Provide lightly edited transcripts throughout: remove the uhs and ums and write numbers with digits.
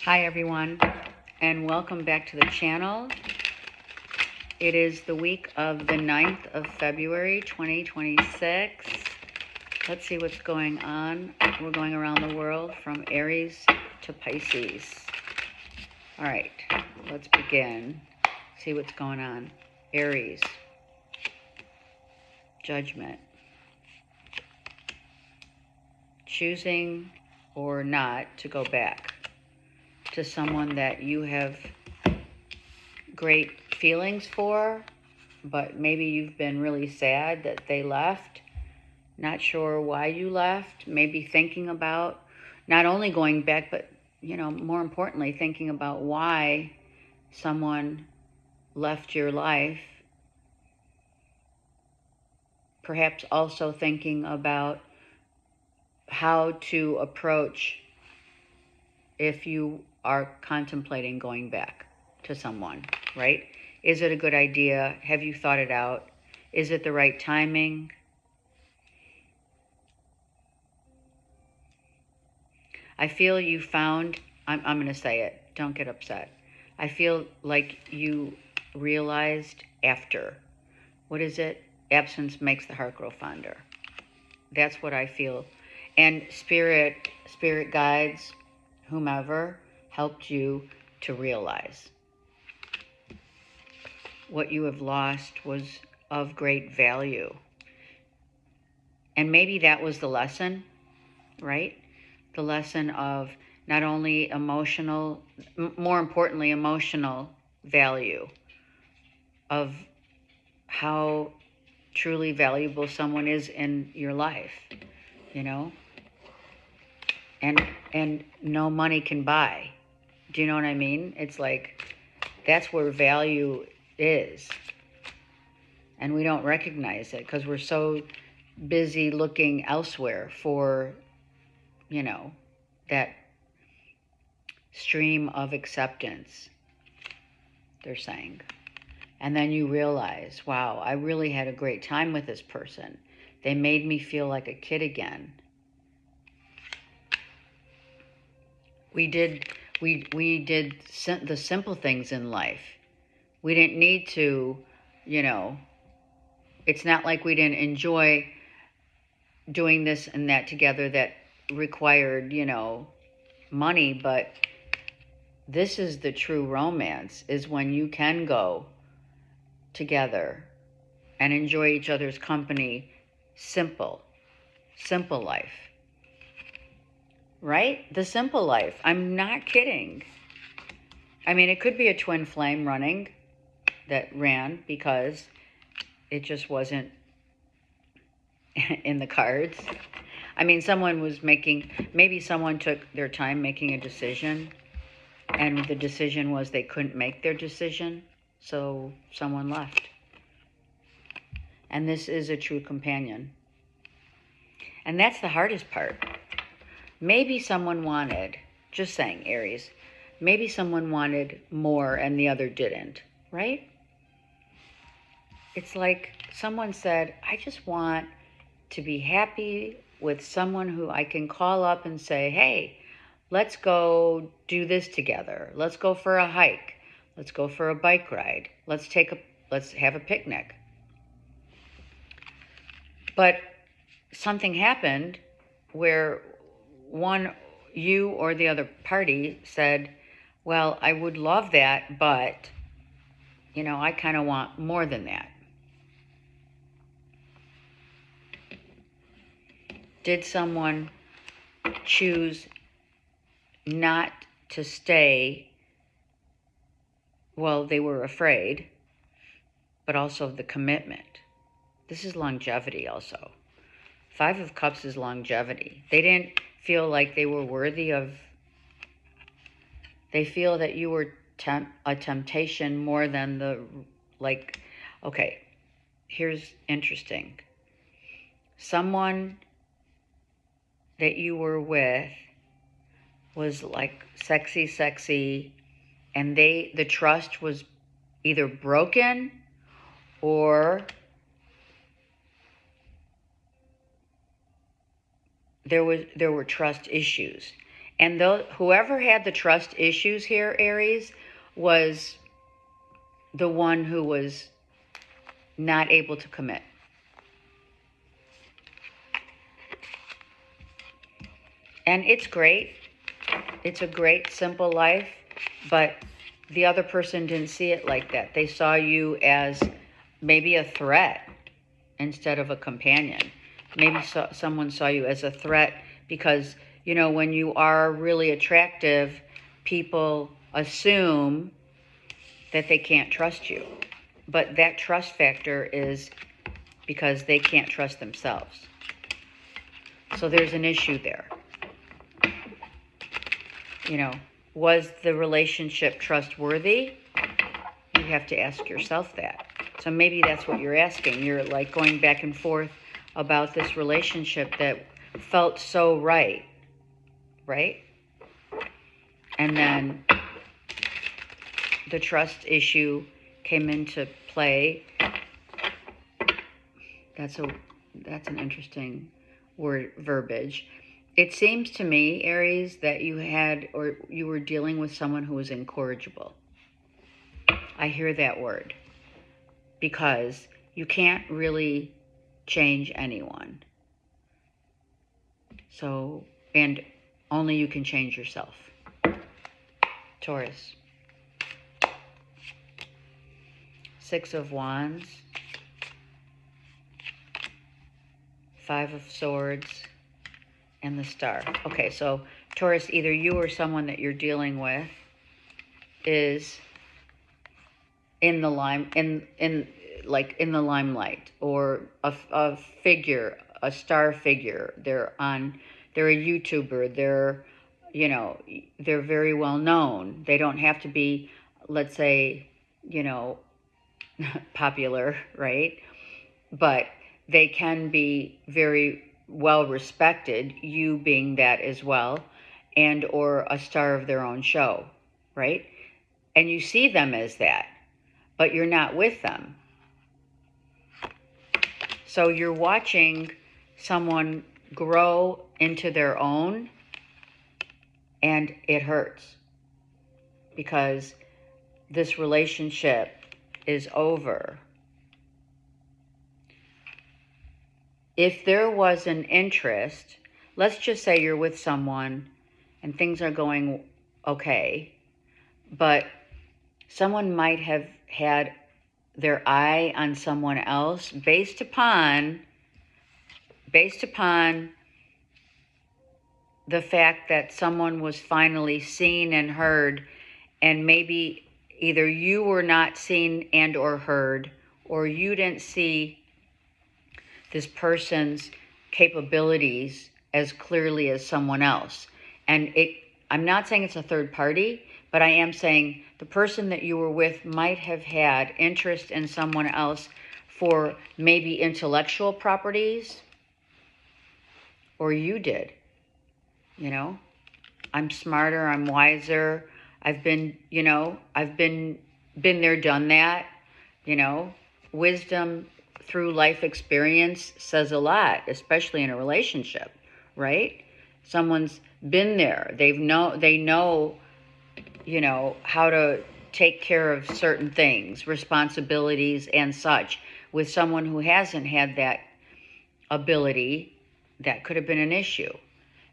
Hi everyone, and welcome back to the channel. It is the week of the 9th of February 2026. Let's see what's going on. We're going around the world from Aries to Pisces. All right, let's begin. See what's going on. Aries, Judgment. Choosing or not to go back to someone that you have great feelings for, but maybe you've been really sad that they left, not sure why you left, maybe thinking about not only going back, but more importantly, thinking about why someone left your life. Perhaps also thinking about how to approach if you are contemplating going back to someone, right? Is it a good idea? Have you thought it out? Is it the right timing? I feel you found, I'm going to say it, don't get upset. I feel like you realized after. What is it? Absence makes the heart grow fonder. That's what I feel. And spirit guides, whomever, helped you to realize what you have lost was of great value. And maybe that was the lesson, right? The lesson of not only emotional, more importantly, emotional value of how truly valuable someone is in your life, and no money can buy. Do you know what I mean? It's like, that's where value is. And we don't recognize it because we're so busy looking elsewhere for, that stream of acceptance, they're saying. And then you realize, wow, I really had a great time with this person. They made me feel like a kid again. We did the simple things in life. We didn't need to, it's not like we didn't enjoy doing this and that together that required, money, but this is the true romance, is when you can go together and enjoy each other's company. Simple life, right? The simple life. I'm not kidding. I mean, it could be a twin flame running that ran because it just wasn't in the cards. I mean, maybe someone took their time making a decision, and the decision was they couldn't make their decision, so someone left. And this is a true companion. And that's the hardest part. Maybe someone wanted, just saying, Aries, maybe someone wanted more and the other didn't, right? It's like someone said, I just want to be happy with someone who I can call up and say, hey, let's go do this together. Let's go for a hike. Let's go for a bike ride. Let's have a picnic. But something happened where you or the other party said, well, I would love that, but, I kind of want more than that. Did someone choose not to stay? Well, they were afraid, but also the commitment. This is longevity also. 5 of Cups is longevity. They didn't feel like they were worthy of... They feel that you were a temptation more than okay, here's interesting. Someone that you were with was like sexy, and the trust was either broken or there were trust issues. And whoever had the trust issues here, Aries, was the one who was not able to commit. And it's great. It's a great, simple life, but the other person didn't see it like that. They saw you as maybe a threat instead of a companion. Maybe someone saw you as a threat because, you know, when you are really attractive, people assume that they can't trust you. But that trust factor is because they can't trust themselves. So there's an issue there. You know, was the relationship trustworthy? You have to ask yourself that. So maybe that's what you're asking. You're like going back and forth about this relationship that felt so right? And then the trust issue came into play. That's an interesting verbiage. It seems to me, Aries, that you were dealing with someone who was incorrigible. I hear that word because you can't really change anyone. So, and only you can change yourself. Taurus. 6 of Wands. 5 of Swords. And the Star. Okay, so Taurus, either you or someone that you're dealing with is in the in the limelight, or a figure, a star figure. They're a YouTuber. They're very well known. They don't have to be, let's say, popular, right? But they can be very well respected, you being that as well, and or a star of their own show, right? And you see them as that, but you're not with them. So you're watching someone grow into their own, and it hurts because this relationship is over. If there was an interest, let's just say you're with someone and things are going okay, but someone might have had their eye on someone else based upon the fact that someone was finally seen and heard, and maybe either you were not seen and or heard, or you didn't see this person's capabilities as clearly as someone else. And I'm not saying it's a third party, but I am saying the person that you were with might have had interest in someone else for maybe intellectual properties, or you did. I'm smarter, I'm wiser, I've been there, done that. Wisdom through life experience says a lot, especially in a relationship, right? Someone's been there. They know, how to take care of certain things, responsibilities and such. With someone who hasn't had that ability, that could have been an issue.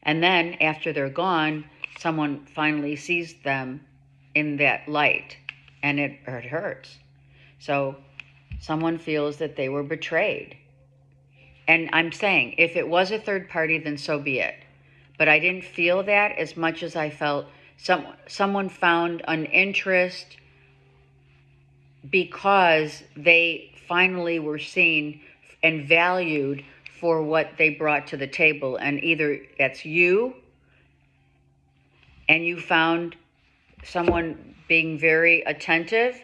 And then after they're gone, someone finally sees them in that light, and it hurts. So someone feels that they were betrayed. And I'm saying, if it was a third party, then so be it. But I didn't feel that as much as I felt someone found an interest because they finally were seen and valued for what they brought to the table. And either that's you, and you found someone being very attentive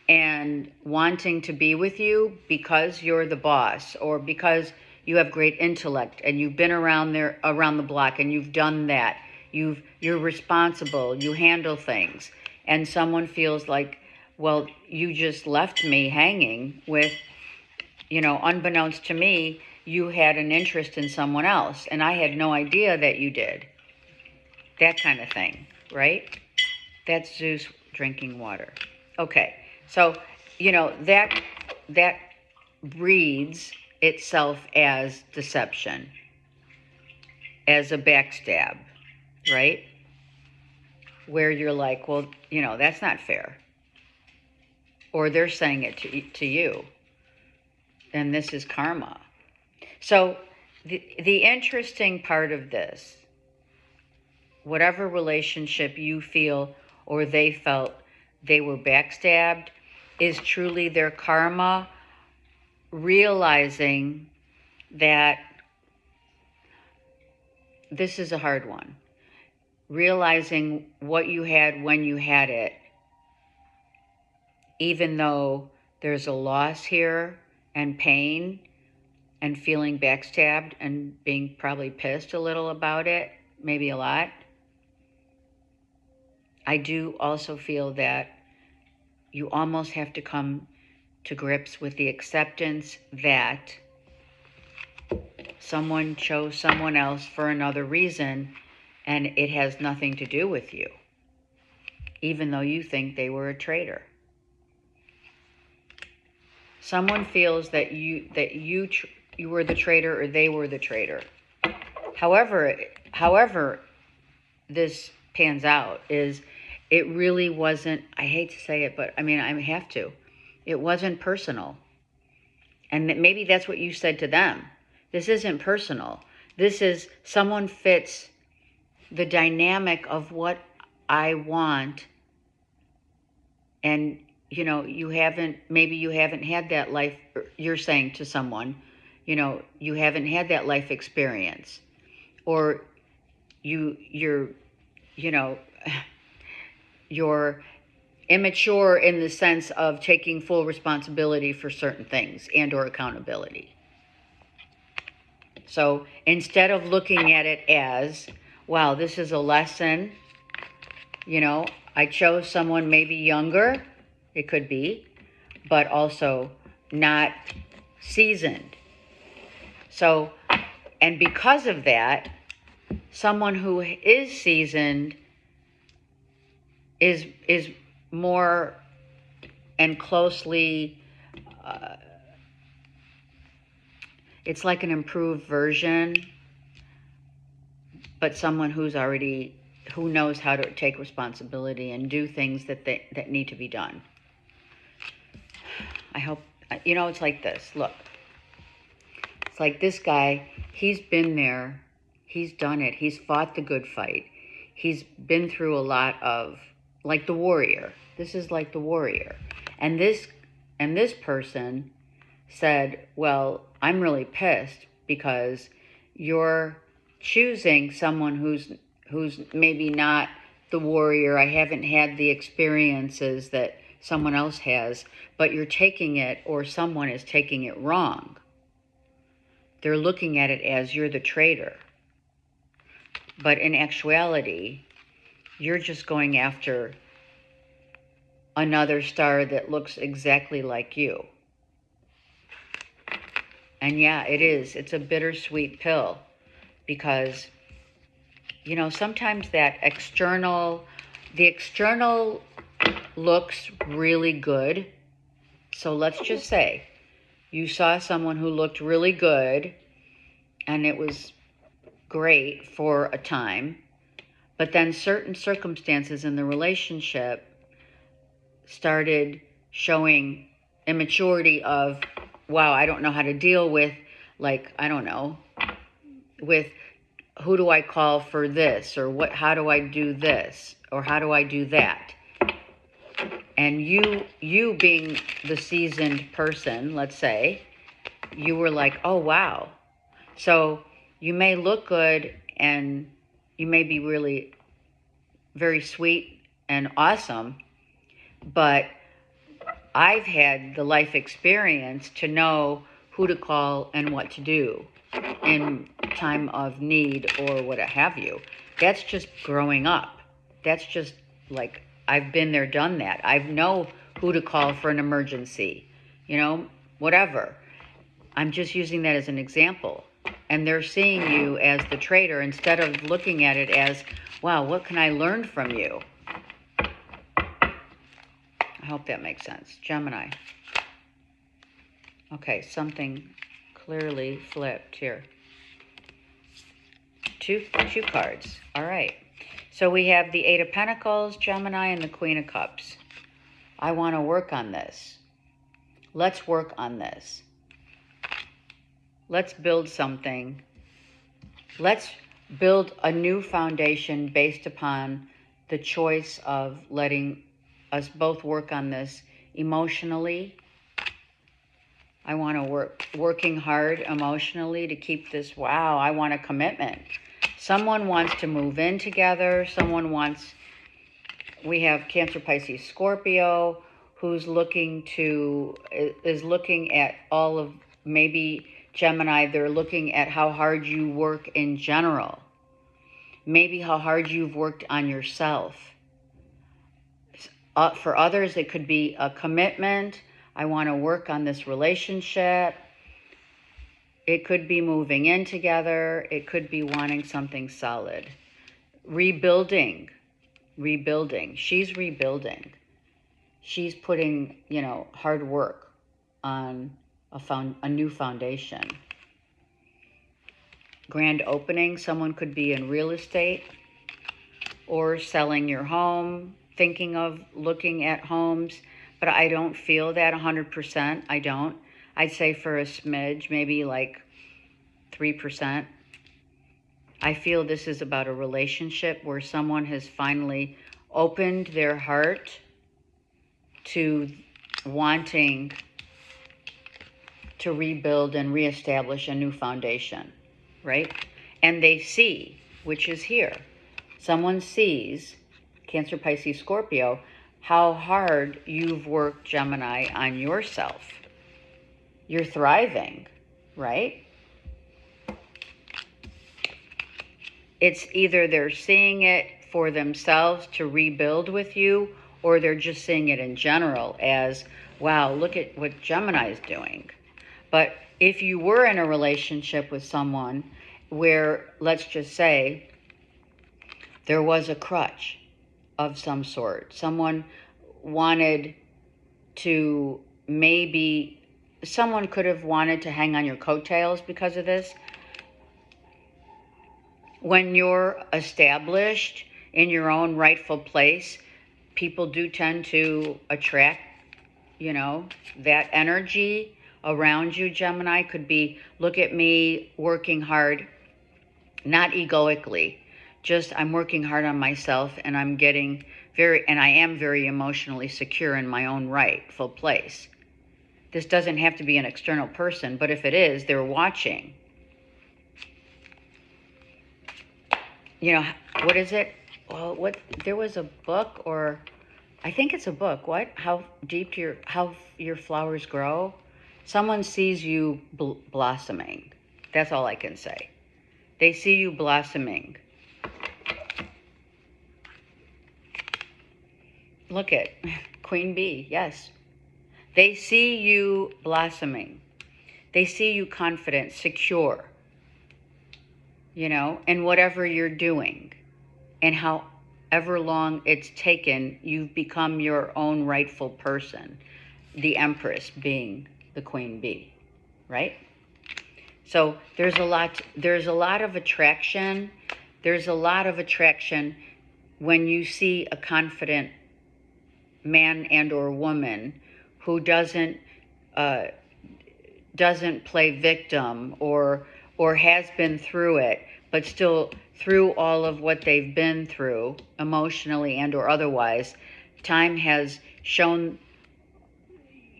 and wanting to be with you because you're the boss, or because you have great intellect and you've been around the block and you've done that. You're responsible, you handle things, and someone feels like, well, you just left me hanging with, unbeknownst to me, you had an interest in someone else, and I had no idea that you did. That kind of thing, right? That's Zeus drinking water. Okay, so, that reads itself as deception, as a backstab, right? Where you're like, well, that's not fair. Or they're saying it to you. And this is karma. So the interesting part of this, whatever relationship you feel or they felt they were backstabbed, is truly their karma realizing that this is a hard one. Realizing what you had when you had it, even though there's a loss here and pain and feeling backstabbed and being probably pissed a little about it, maybe a lot. I do also feel that you almost have to come to grips with the acceptance that someone chose someone else for another reason and it has nothing to do with you, even though you think they were a traitor. Someone feels that you were the traitor or they were the traitor. However this pans out is it really wasn't, I hate to say it, but I mean, I have to. It wasn't personal. And maybe that's what you said to them. This isn't personal. This is someone fits the dynamic of what I want. And, you haven't had that life, you're saying to someone, you haven't had that life experience. Or you're immature in the sense of taking full responsibility for certain things and or accountability. So instead of looking at it as, wow, this is a lesson, I chose someone maybe younger, it could be, but also not seasoned. So, and because of that, someone who is seasoned is more and closely, it's like an improved version, but someone who knows how to take responsibility and do things that need to be done. I hope, it's like this. Look, it's like this guy, he's been there, he's done it, he's fought the good fight, he's been through a lot of, like the warrior. This is like the warrior. And this person said, well, I'm really pissed because you're choosing someone who's maybe not the warrior. I haven't had the experiences that someone else has, but you're taking it, or someone is taking it wrong. They're looking at it as you're the traitor. But in actuality, you're just going after another star that looks exactly like you. And yeah, it's a bittersweet pill because, sometimes the external looks really good. So let's just say you saw someone who looked really good and it was great for a time, but then certain circumstances in the relationship started showing immaturity of, wow, I don't know how to deal with, like, I don't know, with who do I call for this, or how do I do this, or how do I do that? And you being the seasoned person, let's say, you were like, oh, wow. So you may look good and you may be really very sweet and awesome, but I've had the life experience to know who to call and what to do in time of need or what have you. That's just growing up. That's just like, I've been there, done that. I know who to call for an emergency, whatever. I'm just using that as an example. And they're seeing you as the traitor instead of looking at it as, wow, what can I learn from you? I hope that makes sense. Gemini. Okay, something clearly flipped here. Two cards. All right. So we have the Eight of Pentacles, Gemini, and the Queen of Cups. I want to work on this. Let's work on this. Let's build something. Let's build a new foundation based upon the choice of letting us both work on this emotionally. I want to working hard emotionally to keep this. Wow, I want a commitment. Someone wants to move in together. Someone wants, we have Cancer, Pisces, Scorpio, who's looking at all of, maybe Gemini, they're looking at how hard you work in general. Maybe how hard you've worked on yourself. For others, it could be a commitment. I want to work on this relationship. It could be moving in together. It could be wanting something solid. Rebuilding. She's rebuilding. She's putting, hard work on a new foundation. Grand opening. Someone could be in real estate or selling your home, thinking of looking at homes. But I don't feel that 100%. I don't. I'd say for a smidge, maybe like 3%. I feel this is about a relationship where someone has finally opened their heart to wanting to rebuild and reestablish a new foundation, right? And they see, which is here. Someone sees, Cancer, Pisces, Scorpio, how hard you've worked, Gemini, on yourself. You're thriving, right? It's either they're seeing it for themselves to rebuild with you, or they're just seeing it in general as, wow, look at what Gemini is doing. But if you were in a relationship with someone where, let's just say, there was a crutch of some sort, someone wanted to, maybe someone could have wanted to hang on your coattails because of this. When you're established in your own rightful place, people do tend to attract, that energy around you. Gemini could be, look at me working hard, not egoically, just I'm working hard on myself, and I am very emotionally secure in my own rightful place. This doesn't have to be an external person, but if it is, they're watching. What is it? Well, there was a book, or I think it's a book. What? How your flowers grow? Someone sees you blossoming. That's all I can say. They see you blossoming. Look at Queen Bee. Yes. They see you blossoming. They see you confident, secure, in whatever you're doing. And however long it's taken, you've become your own rightful person. The Empress being the Queen Bee, right? So there's a lot of attraction. There's a lot of attraction when you see a confident man and or woman who doesn't play victim or has been through it, but still, through all of what they've been through, emotionally and or otherwise, time has shown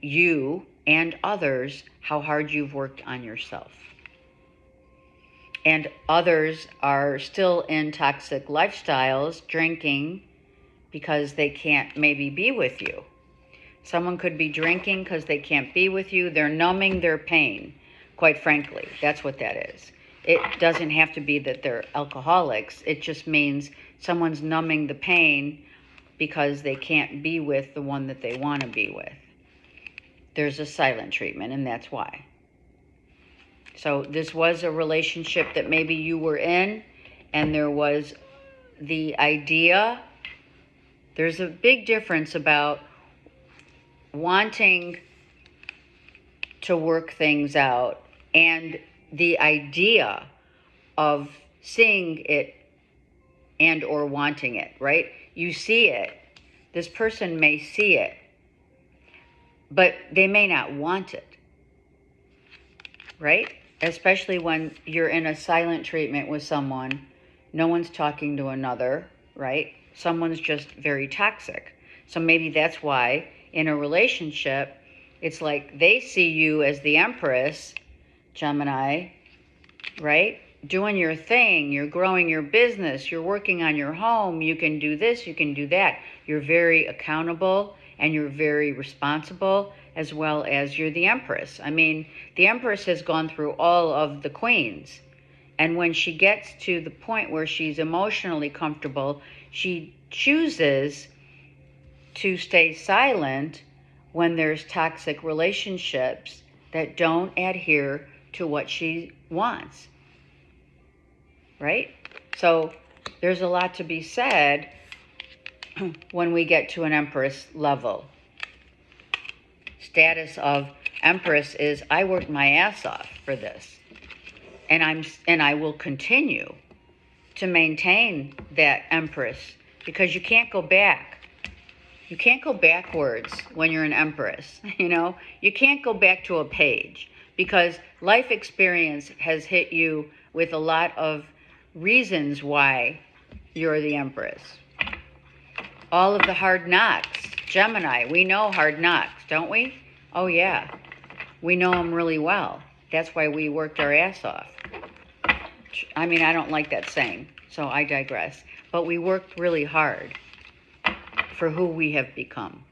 you and others how hard you've worked on yourself. And others are still in toxic lifestyles, drinking, because they can't maybe be with you. Someone could be drinking because they can't be with you. They're numbing their pain, quite frankly. That's what that is. It doesn't have to be that they're alcoholics. It just means someone's numbing the pain because they can't be with the one that they want to be with. There's a silent treatment, and that's why. So this was a relationship that maybe you were in, and there was the idea. There's a big difference about wanting to work things out and the idea of seeing it and or wanting it, right? You see it. This person may see it, but they may not want it, right? Especially when you're in a silent treatment with someone, no one's talking to another, right? Someone's just very toxic. So maybe that's why in a relationship, it's like they see you as the Empress, Gemini, right? Doing your thing, you're growing your business, you're working on your home, you can do this, you can do that. You're very accountable and you're very responsible, as well as you're the Empress. I mean, the Empress has gone through all of the queens. And when she gets to the point where she's emotionally comfortable, she chooses to stay silent when there's toxic relationships that don't adhere to what she wants. Right? So there's a lot to be said when we get to an Empress level. Status of Empress is, I worked my ass off for this. And I will continue to maintain that Empress, because you can't go back. You can't go backwards when you're an Empress, you know? You can't go back to a page, because life experience has hit you with a lot of reasons why you're the Empress. All of the hard knocks. Gemini, we know hard knocks, don't we? Oh yeah, we know them really well. That's why we worked our ass off. I mean, I don't like that saying, so I digress. But we worked really hard for who we have become.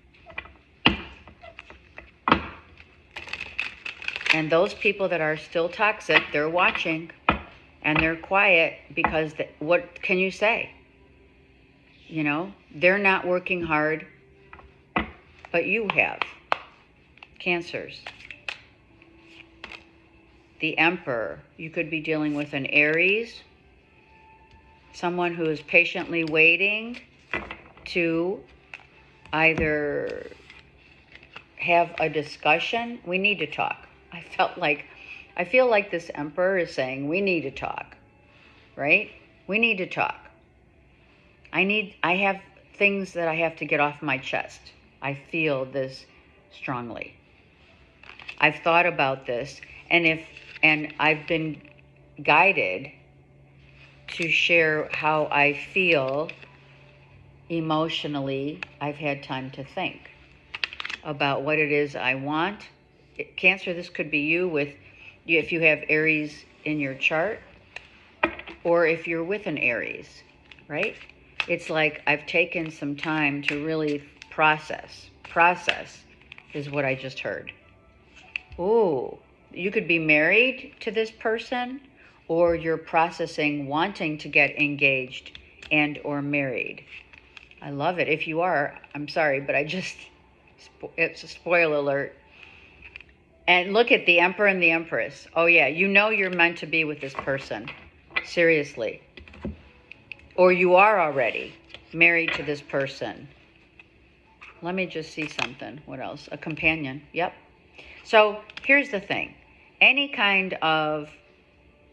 And those people that are still toxic, they're watching and they're quiet because what can you say? You know, they're not working hard, but you have. Cancers. The Emperor. You could be dealing with an Aries, someone who is patiently waiting to either have a discussion. We need to talk. I feel like this Emperor is saying we need to talk, right? We need to talk. I have things that I have to get off my chest. I feel this strongly. I've thought about this, and I've been guided to share how I feel emotionally. I've had time to think about what it is I want. Cancer, this could be you if you have Aries in your chart, or if you're with an Aries, right? It's like I've taken some time to really process. Process is what I just heard. Ooh, you could be married to this person, or you're processing wanting to get engaged and or married. I love it. If you are, I'm sorry, but it's a spoiler alert. And look at the Emperor and the Empress. Oh yeah, you know you're meant to be with this person. Seriously. Or you are already married to this person. Let me just see something. What else? A companion. Yep. So here's the thing.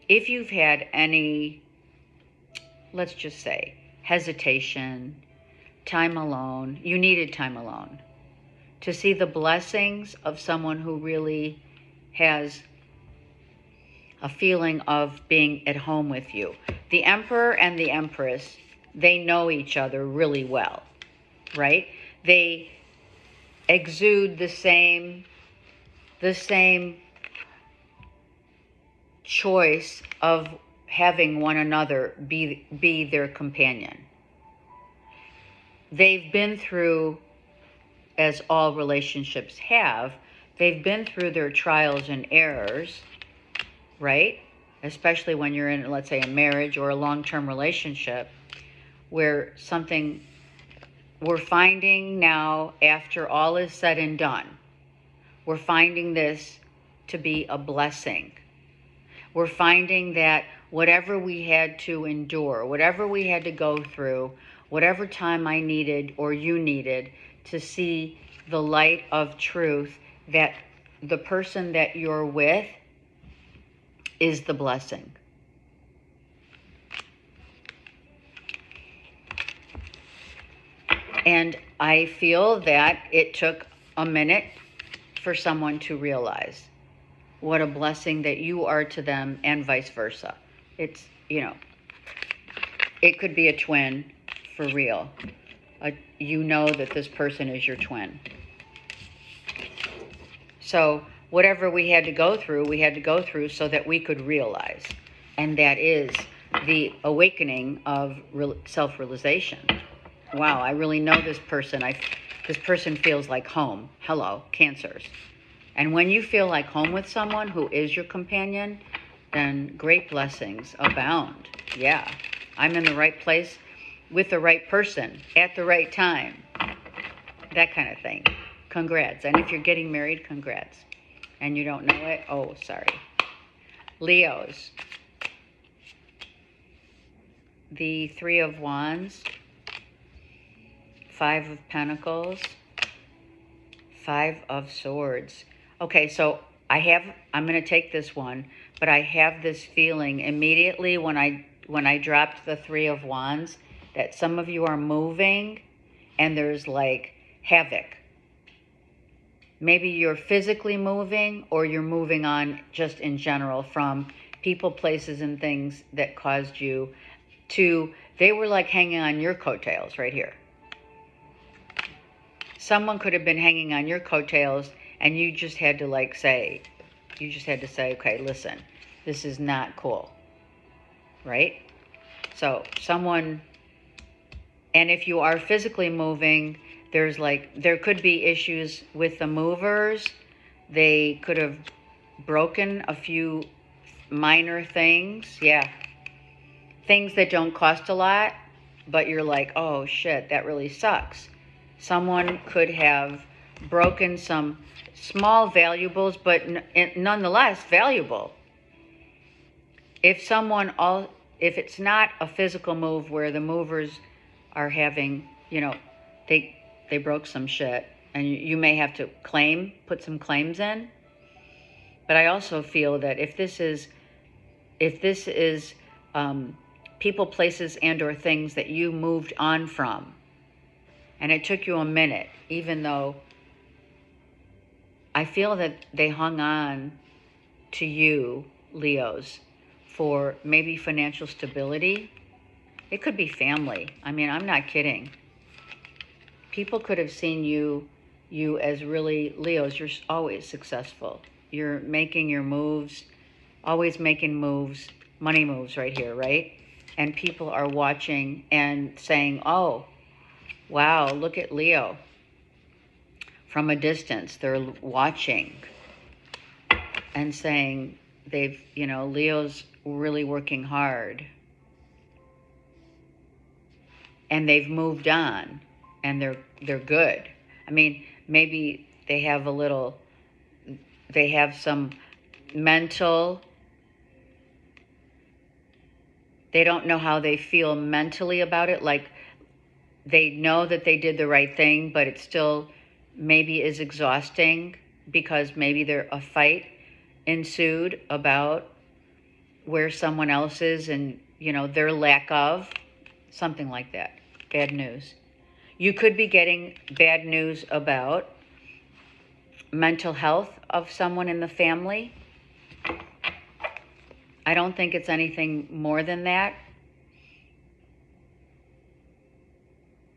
If you've had any, let's just say, hesitation, time alone, you needed time alone to see the blessings of someone who really has a feeling of being at home with you. The Emperor and the Empress, they know each other really well, right? They exude the same choice of having one another be their companion. They've been through, as all relationships have, they've been through their trials and errors, right? Especially when you're in, let's say, a marriage or a long-term relationship, where we're finding now, after all is said and done, we're finding this to be a blessing. We're finding that whatever we had to endure, whatever we had to go through, whatever time I needed or you needed to see the light of truth, that the person that you're with is the blessing. And I feel that it took a minute for someone to realize what a blessing that you are to them, and vice versa. It's, it could be a twin for real. You know that this person is your twin. So whatever we had to go through so that we could realize. And that is the awakening of self-realization. Wow, I really know this person. This person feels like home. Hello, Cancers. And when you feel like home with someone who is your companion, then great blessings abound. Yeah, I'm in the right place with the right person at the right time. That kind of thing. Congrats. And if you're getting married, congrats. And you don't know it, oh, sorry. Leos. The Three of Wands. Five of Pentacles. Five of Swords. Okay, so I'm going to take this one, but I have this feeling immediately when I dropped the Three of Wands that some of you are moving and there's like havoc. Maybe you're physically moving, or you're moving on just in general from people, places, and things that caused you to, they were like hanging on your coattails right here. Someone could have been hanging on your coattails, and you just had to say, okay, listen, this is not cool, right? So someone, and if you are physically moving, there could be issues with the movers. They could have broken a few minor things. Yeah. Things that don't cost a lot, but you're like, oh shit, that really sucks. Someone could have broken some small valuables, but nonetheless valuable. If it's not a physical move where the movers are having, they broke some shit, and you may have to put some claims in. But I also feel that if this is people, places, and or things that you moved on from, and it took you a minute, even though I feel that they hung on to you, Leos, for maybe financial stability. It could be family. I mean, I'm not kidding. People could have seen you as really, Leos, you're always successful. You're making your moves, always making moves, money moves right here, right? And people are watching and saying, oh, wow, look at Leo. From a distance, they're watching and saying Leo's really working hard. And they've moved on, and they're good. I mean, maybe they have some mental, they don't know how they feel mentally about it. Like, they know that they did the right thing, but it still maybe is exhausting because maybe a fight ensued about where someone else is and, their lack of, something like that. Bad news. You could be getting bad news about mental health of someone in the family. I don't think it's anything more than that.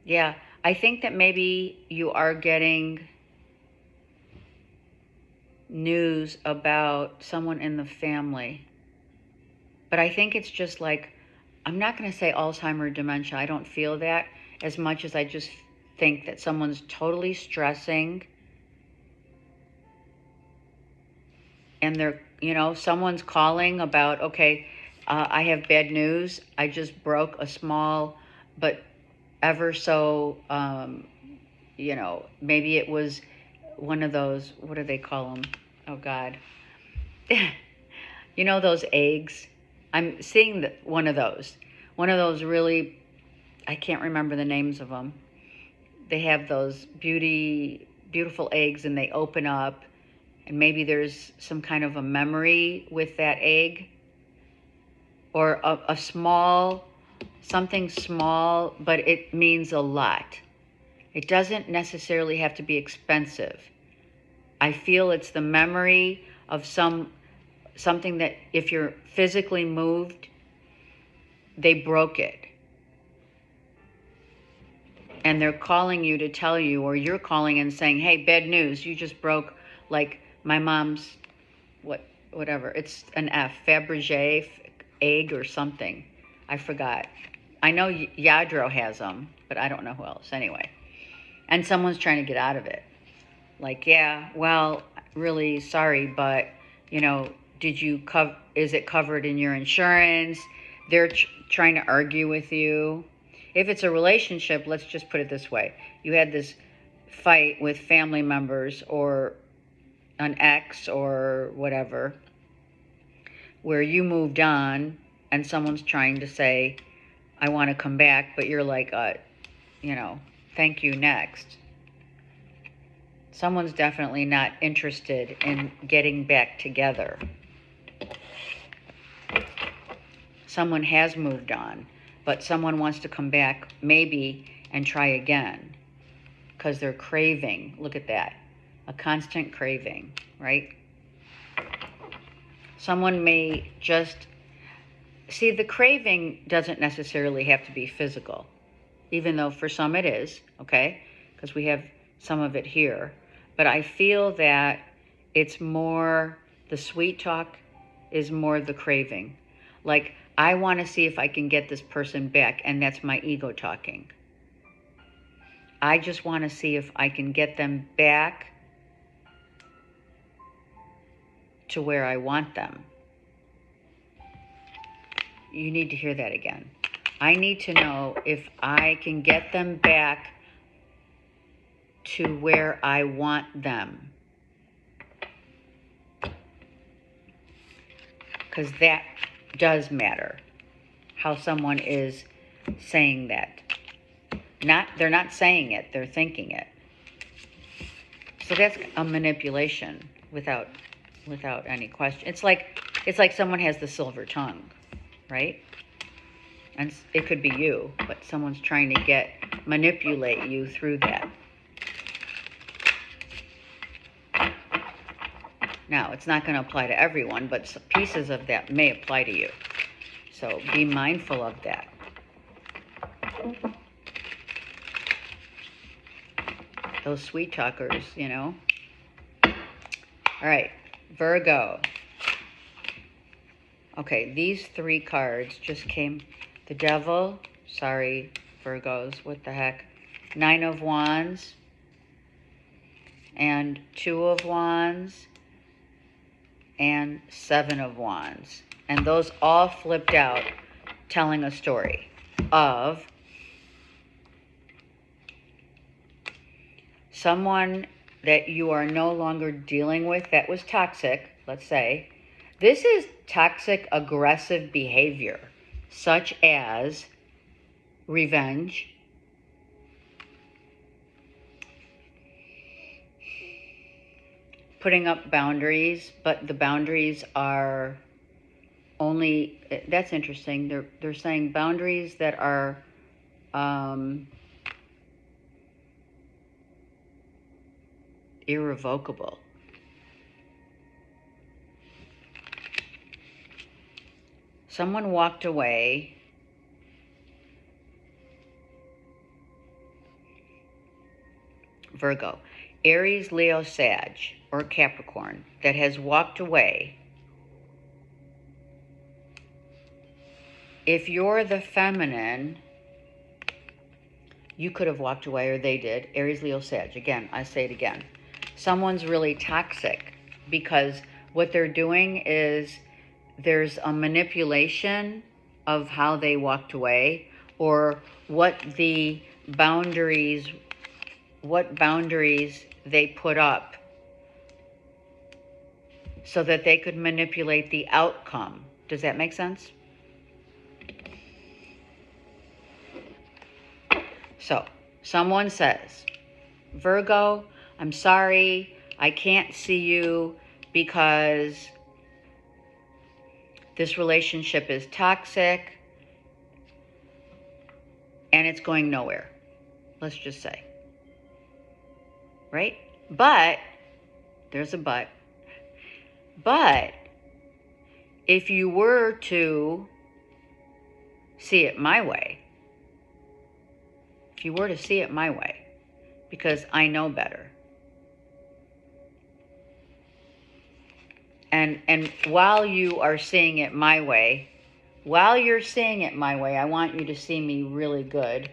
Yeah, I think that maybe you are getting news about someone in the family. But I think it's just like, I'm not going to say Alzheimer's, dementia. I don't feel that as much as I just think that someone's totally stressing. And they're, someone's calling about, okay, I have bad news. I just broke a small, but ever so, maybe it was one of those, what do they call them? Oh God. You know those eggs? I'm seeing one of those. One of those really, I can't remember the names of them. They have those beautiful eggs, and they open up, and maybe there's some kind of a memory with that egg, or a small, something small, but it means a lot. It doesn't necessarily have to be expensive. I feel it's the memory of something that if you're physically moved, they broke it. And they're calling you to tell you, or you're calling and saying, hey, bad news, you just broke, like my mom's, whatever, it's an F, Fabergé egg or something. I forgot. I know Yadro has them, but I don't know who else. Anyway. And someone's trying to get out of it. Like, yeah, well, really sorry, but, you know, is it covered in your insurance? They're trying to argue with you. If it's a relationship, let's just put it this way. You had this fight with family members or an ex or whatever, where you moved on and someone's trying to say, I want to come back, but you're like, you know, thank you, next. Someone's definitely not interested in getting back together. Someone has moved on, but someone wants to come back maybe and try again because they're craving. Look at that. A constant craving, right? Someone may just... See, the craving doesn't necessarily have to be physical, even though for some it is, okay? Because we have some of it here. But I feel that it's more, the sweet talk is more the craving. Like, I want to see if I can get this person back, and that's my ego talking. I just want to see if I can get them back to where I want them. You need to hear that again. I need to know if I can get them back to where I want them. Because that does matter, how someone is saying that. They're not saying it, they're thinking it. So that's a manipulation without any question. It's like someone has the silver tongue, right? And it could be you, but someone's trying to manipulate you through that. Now, it's not going to apply to everyone, but pieces of that may apply to you. So be mindful of that. Those sweet talkers, you know. All right, Virgo. Okay, these three cards just came. The Devil, sorry, Virgos, what the heck. 9 of Wands and 2 of Wands and 7 of Wands. And those all flipped out, telling a story of someone that you are no longer dealing with that was toxic, let's say. This is toxic, aggressive behavior, such as revenge, putting up boundaries, but the boundaries are only, that's interesting, they're saying boundaries that are irrevocable. Someone walked away. Virgo, Aries, Leo, Sag, or Capricorn that has walked away. If you're the feminine, you could have walked away, or they did. Aries, Leo, Sag. Again, I say it again. Someone's really toxic because what they're doing is there's a manipulation of how they walked away, or what boundaries they put up so that they could manipulate the outcome. Does that make sense? So, someone says, Virgo, I'm sorry, I can't see you because this relationship is toxic and it's going nowhere. Let's just say. Right? But, there's a but. But, if you were to see it my way, because I know better. And while you are seeing it my way, I want you to see me really good,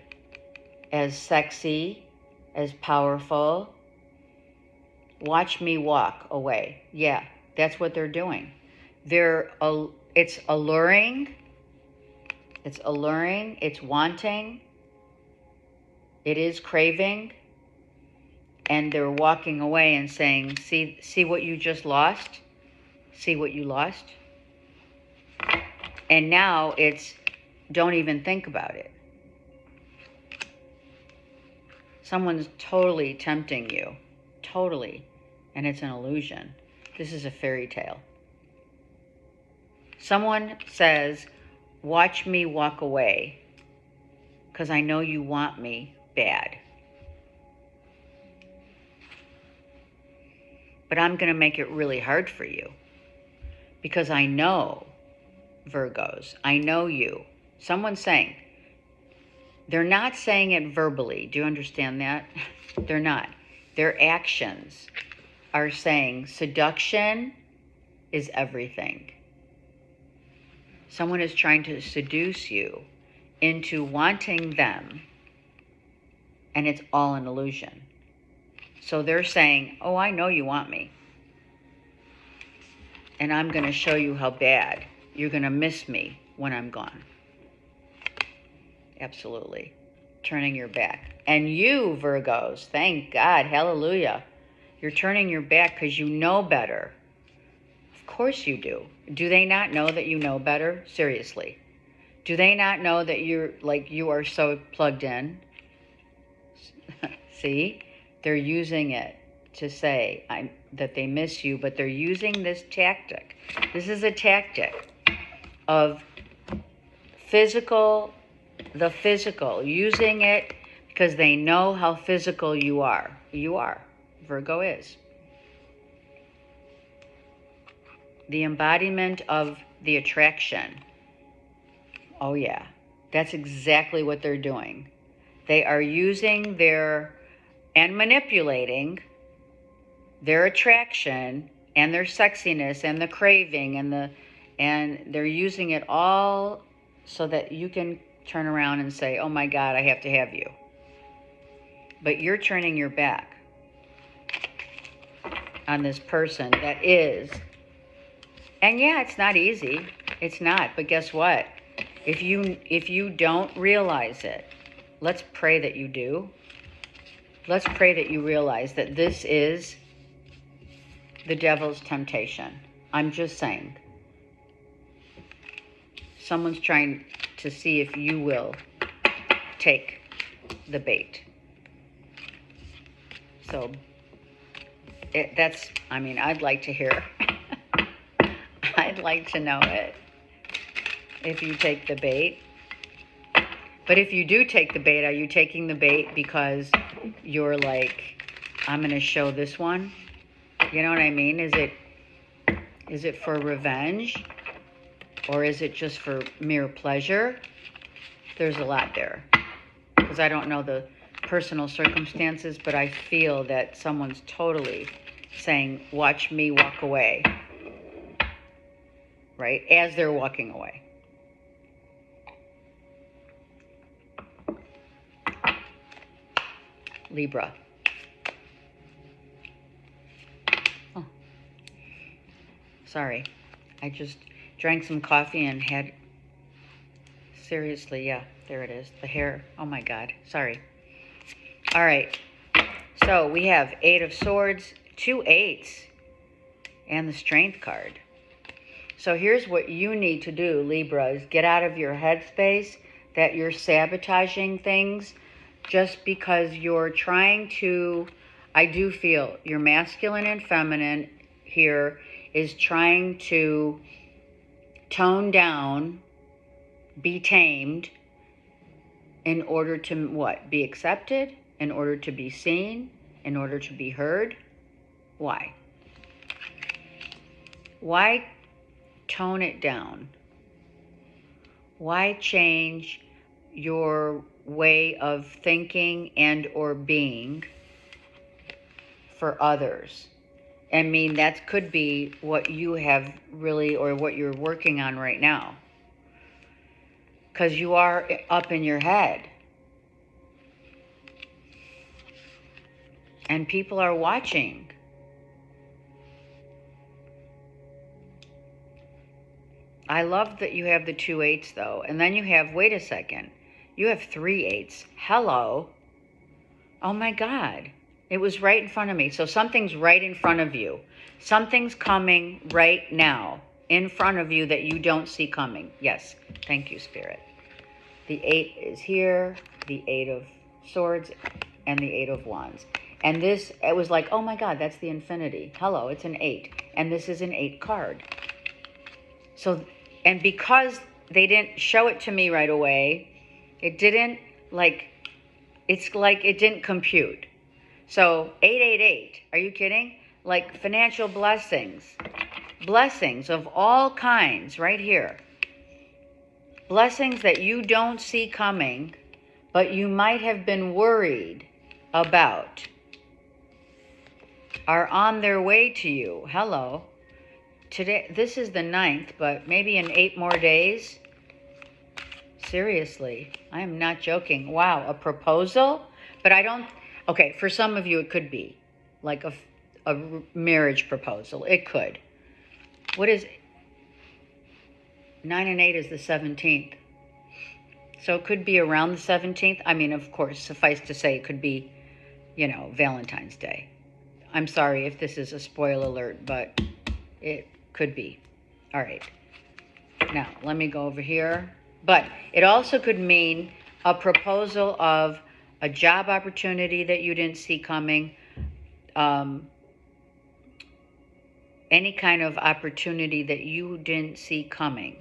as sexy, as powerful. Watch me walk away. Yeah, that's what they're doing. It's alluring. It's alluring. It's wanting. It is craving. And they're walking away and saying, see what you just lost? See what you lost? And now it's, don't even think about it. Someone's totally tempting you. Totally. And it's an illusion. This is a fairy tale. Someone says, watch me walk away because I know you want me bad. But I'm going to make it really hard for you because I know, Virgos, I know you. Someone's saying, they're not saying it verbally. Do you understand that? They're not. Their actions are saying seduction is everything. Someone is trying to seduce you into wanting them, and it's all an illusion. So they're saying, oh, I know you want me. And I'm going to show you how bad. You're going to miss me when I'm gone. Absolutely. Turning your back. And you, Virgos, thank God, hallelujah. You're turning your back because you know better. Of course you do. Do they not know that you know better? Seriously. Do they not know that you are so plugged in? See? They're using it to say that they miss you, but they're using this tactic. This is a tactic of the physical, using it because they know how physical you are. You are. Virgo is. The embodiment of the attraction. Oh yeah, that's exactly what they're doing. They are using and manipulating their attraction and their sexiness and the craving and they're using it all so that you can turn around and say, oh my God, I have to have you. But you're turning your back on this person that is, and yeah, it's not easy. It's not, but guess what? If you don't realize it, let's pray that you do. Let's pray that you realize that this is the devil's temptation. I'm just saying. Someone's trying to see if you will take the bait. So I'd like to hear. I'd like to know it. If you take the bait. But if you do take the bait, are you taking the bait because you're like, I'm going to show this one? You know what I mean? Is it for revenge? Or is it just for mere pleasure? There's a lot there. Because I don't know the personal circumstances, but I feel that someone's totally saying, watch me walk away. Right? As they're walking away. Libra. Oh. Sorry. I just drank some coffee and had... Seriously, yeah. There it is. The hair. Oh my God. Sorry. All right. So we have 8 of Swords. 2 8s. and the Strength card. So here's what you need to do, Libras. Get out of your headspace that you're sabotaging things just because you're trying to, I do feel your masculine and feminine here is trying to tone down, be tamed in order to what? Be accepted, in order to be seen, in order to be heard. Why? Why tone it down? Why change your way of thinking and or being for others? I mean, that could be what you have really, or what you're working on right now. Because you are up in your head. And people are watching. I love that you have the 2 8s though. And then you have, wait a second, you have 3 8s. Hello. Oh my God. It was right in front of me. So something's right in front of you. Something's coming right now in front of you that you don't see coming. Yes. Thank you, Spirit. The 8 is here, the 8 of Swords, and the 8 of Wands. And this, it was like, oh my God, that's the infinity. Hello, it's an 8. And this is an 8 card. So, and because they didn't show it to me right away, it didn't it's like it didn't compute. So 888, are you kidding? Like financial blessings. Blessings of all kinds right here. Blessings that you don't see coming, but you might have been worried about are on their way to you. Hello. Today, this is the 9th, but maybe in 8 more days. Seriously, I am not joking. Wow, a proposal? But I don't, okay, for some of you it could be like a marriage proposal. It could. What is, 9 and 8 is the 17th. So it could be around the 17th. I mean, of course, suffice to say it could be, you know, Valentine's Day. I'm sorry if this is a spoiler alert, but it could be. All right. Now, let me go over here. But it also could mean a proposal of a job opportunity that you didn't see coming, any kind of opportunity that you didn't see coming.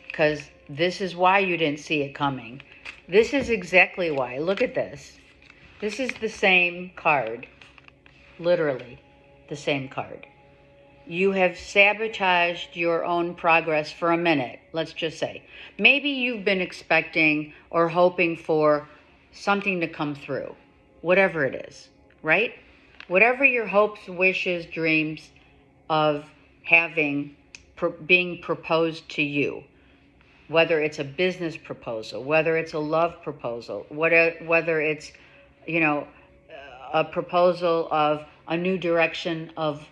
Because this is why you didn't see it coming. This is exactly why. Look at this. This is the same card. Literally the same card. You have sabotaged your own progress for a minute, let's just say. Maybe you've been expecting or hoping for something to come through, whatever it is, right? Whatever your hopes, wishes, dreams of having, being proposed to you, whether it's a business proposal, whether it's a love proposal, whether it's, you know, a proposal of a new direction of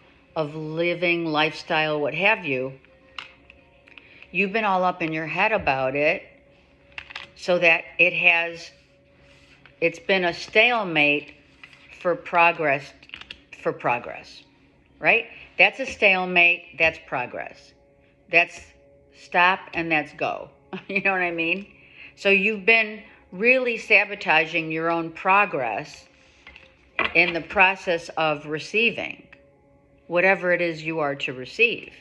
living, lifestyle, what have you. You've been all up in your head about it, so that it's been a stalemate for progress, right? That's a stalemate, that's progress. That's stop and that's go. You know what I mean? So you've been really sabotaging your own progress in the process of receiving whatever it is you are to receive.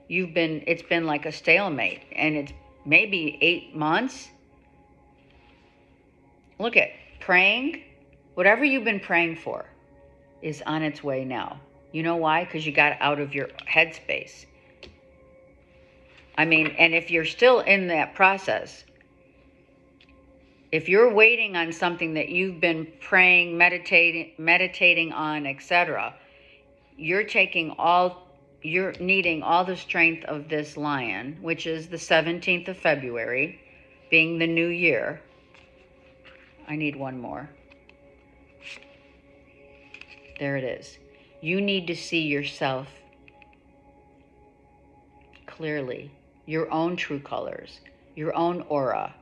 It's been like a stalemate, and it's maybe 8 months. Look at praying. Whatever you've been praying for is on its way now. You know why? Because you got out of your headspace. I mean, and if you're still in that process, if you're waiting on something that you've been praying, meditating on, etc., you're needing all the strength of this lion, which is the 17th of February, being the new year. I need one more. There it is. You need to see yourself clearly, your own true colors, your own aura.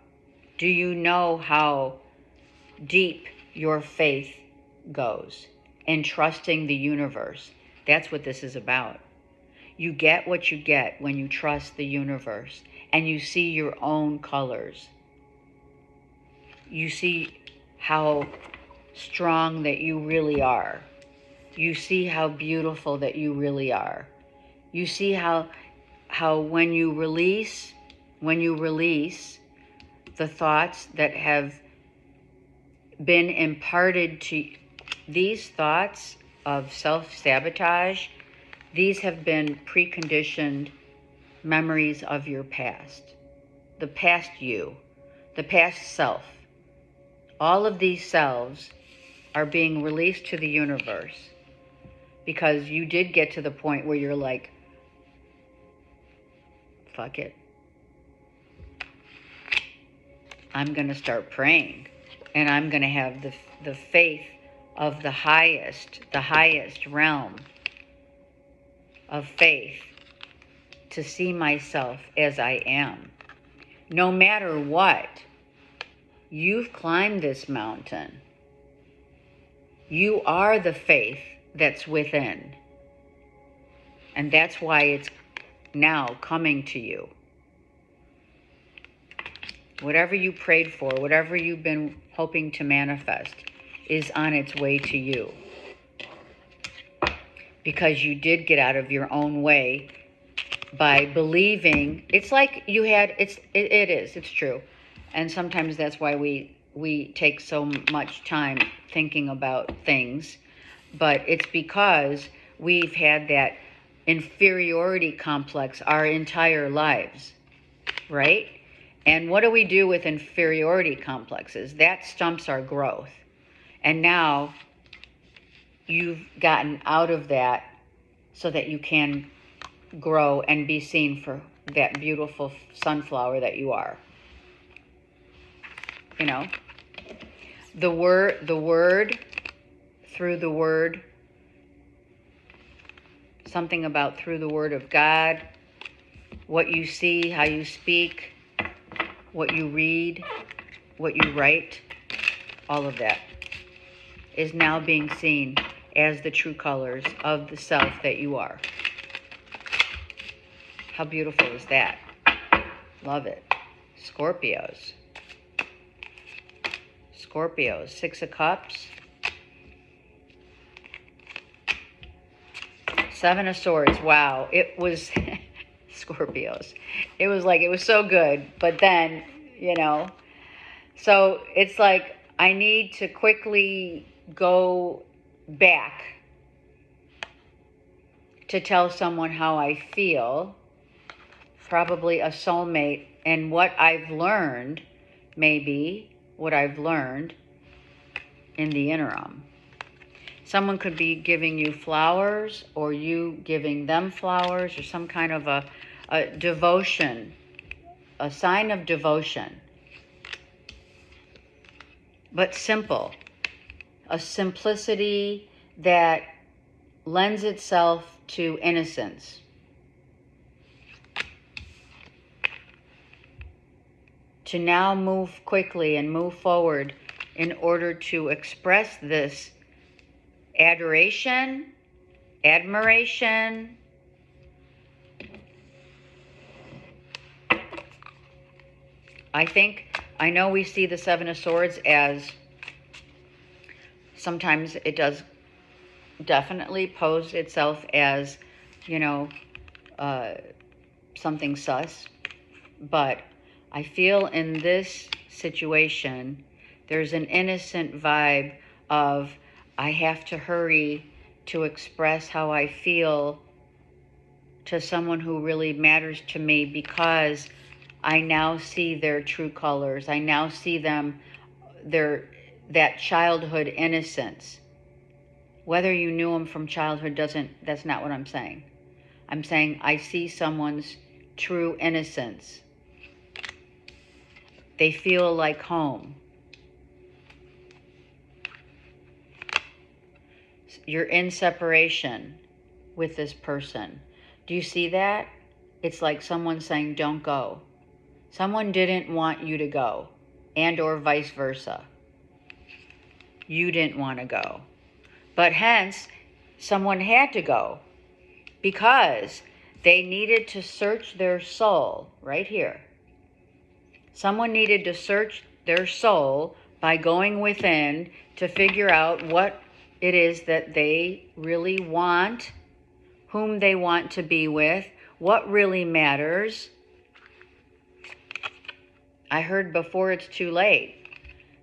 Do you know how deep your faith goes, and trusting the universe. That's what this is about. You get what you get when you trust the universe and you see your own colors. You see how strong that you really are. You see how beautiful that you really are. You see how when you release the thoughts that have been imparted to these thoughts of self-sabotage, these have been preconditioned memories of your past, the past you, the past self. All of these selves are being released to the universe because you did get to the point where you're like, fuck it. I'm going to start praying, and I'm going to have the faith of the highest realm of faith to see myself as I am. No matter what, you've climbed this mountain. You are the faith that's within. And that's why it's now coming to you. Whatever you prayed for, whatever you've been hoping to manifest is on its way to you. Because you did get out of your own way by believing. It's like you had, it's true. And sometimes that's why we take so much time thinking about things. But it's because we've had that inferiority complex our entire lives, right? And what do we do with inferiority complexes? That stumps our growth. And now you've gotten out of that so that you can grow and be seen for that beautiful sunflower that you are. You know, the word, through the word, something about through the word of God, what you see, how you speak, what you read, what you write, all of that is now being seen as the true colors of the self that you are. How beautiful is that? Love it. Scorpios. Scorpios. 6 of Cups. 7 of Swords. Wow. It was Scorpios. It was so good. But then, you know, so it's like I need to quickly go back to tell someone how I feel, probably a soulmate, and what I've learned, maybe what I've learned in the interim. Someone could be giving you flowers, or you giving them flowers, or some kind of a devotion, a sign of devotion. But simple. A simplicity that lends itself to innocence. To now move quickly and move forward in order to express this adoration, admiration, I know we see the 7 of Swords as, sometimes it does definitely pose itself as, you know, something sus. But I feel in this situation, there's an innocent vibe of, I have to hurry to express how I feel to someone who really matters to me, because I now see their true colors. I now see them, that childhood innocence. Whether you knew them from childhood that's not what I'm saying. I'm saying I see someone's true innocence. They feel like home. You're in separation with this person. Do you see that? It's like someone saying, don't go. Someone didn't want you to go, and or vice versa. you didn't want to go. But hence, someone had to go because they needed to search their soul right here. Someone needed to search their soul by going within to figure out what it is that they really want, whom they want to be with, what really matters. I heard before it's too late.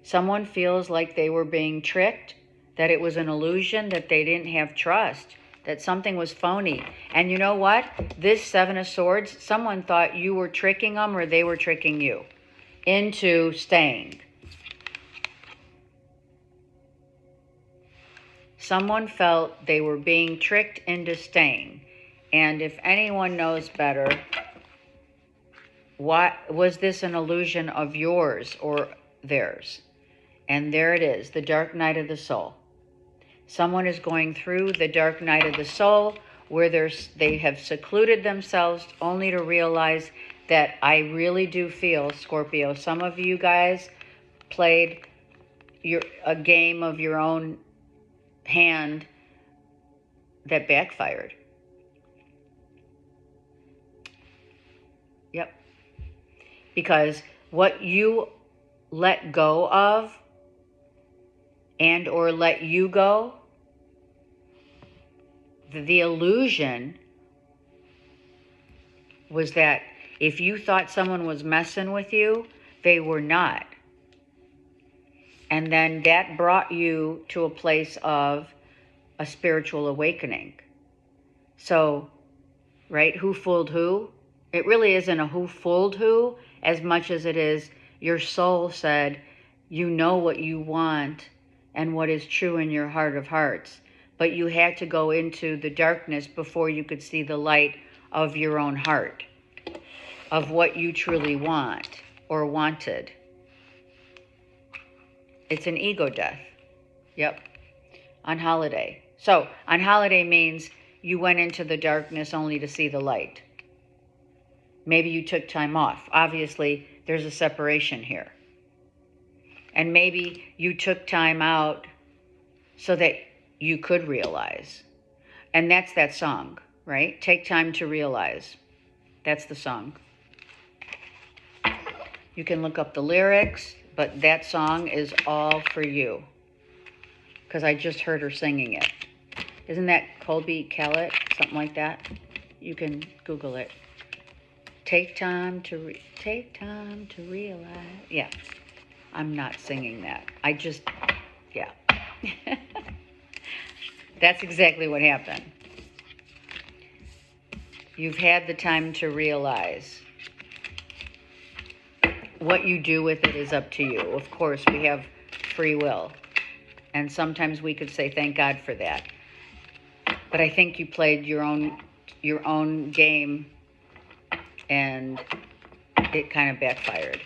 Someone feels like they were being tricked, that it was an illusion, that they didn't have trust, that something was phony. And you know what? This Seven of Swords, someone thought you were tricking them or they were tricking you into staying. Someone felt they were being tricked into staying. And if anyone knows better, what was this an illusion of yours or theirs? And there it is, the dark night of the soul. Someone is going through the dark night of the soul where they have secluded themselves only to realize that I really do feel, Scorpio, some of you guys played a game of your own hand that backfired. Yep. Because what you let go of and or let you go, the illusion was that if you thought someone was messing with you, they were not. And then that brought you to a place of a spiritual awakening. So, right, who fooled who? It really isn't a who fooled who as much as it is your soul said, you know what you want and what is true in your heart of hearts. But you had to go into the darkness before you could see the light of your own heart, of what you truly want or wanted. It's an ego death. Yep. On holiday. So, on holiday means you went into the darkness only to see the light. Maybe you took time off. Obviously, there's a separation here. And maybe you took time out so that you could realize. And that's that song, right? Take time to realize. That's the song. You can look up the lyrics, but that song is all for you. Because I just heard her singing it. Isn't that Colby Kellett? Something like that? You can Google it. Take time to realize. Yeah. I'm not singing that. Yeah. That's exactly what happened. You've had the time to realize. What you do with it is up to you. Of course, we have free will. And sometimes we could say thank God for that. But I think you played your own game and it kind of backfired.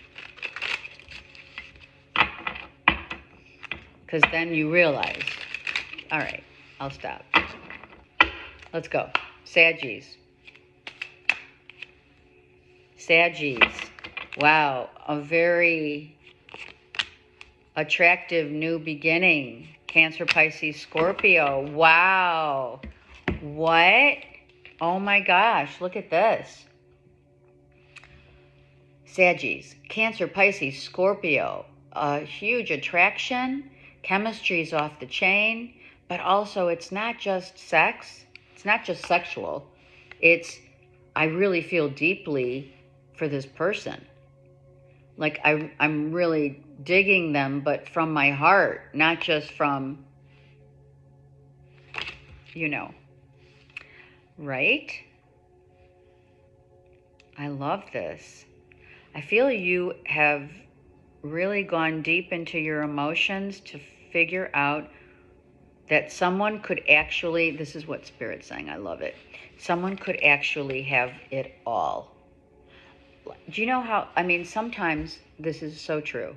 Because then you realize, all right, I'll stop. Let's go. Saggies. Saggies. Wow, a very attractive new beginning. Cancer, Pisces, Scorpio. Wow. What? Oh my gosh, look at this. Saggies, Cancer, Pisces, Scorpio. A huge attraction. Chemistry's off the chain. But also, it's not just sex. It's not just sexual. It's, I really feel deeply for this person. Like, I'm really digging them, but from my heart, not just from, right? I love this. I feel you have really gone deep into your emotions to figure out that someone could actually, this is what Spirit's saying, I love it. Someone could actually have it all. Do you know how, sometimes this is so true.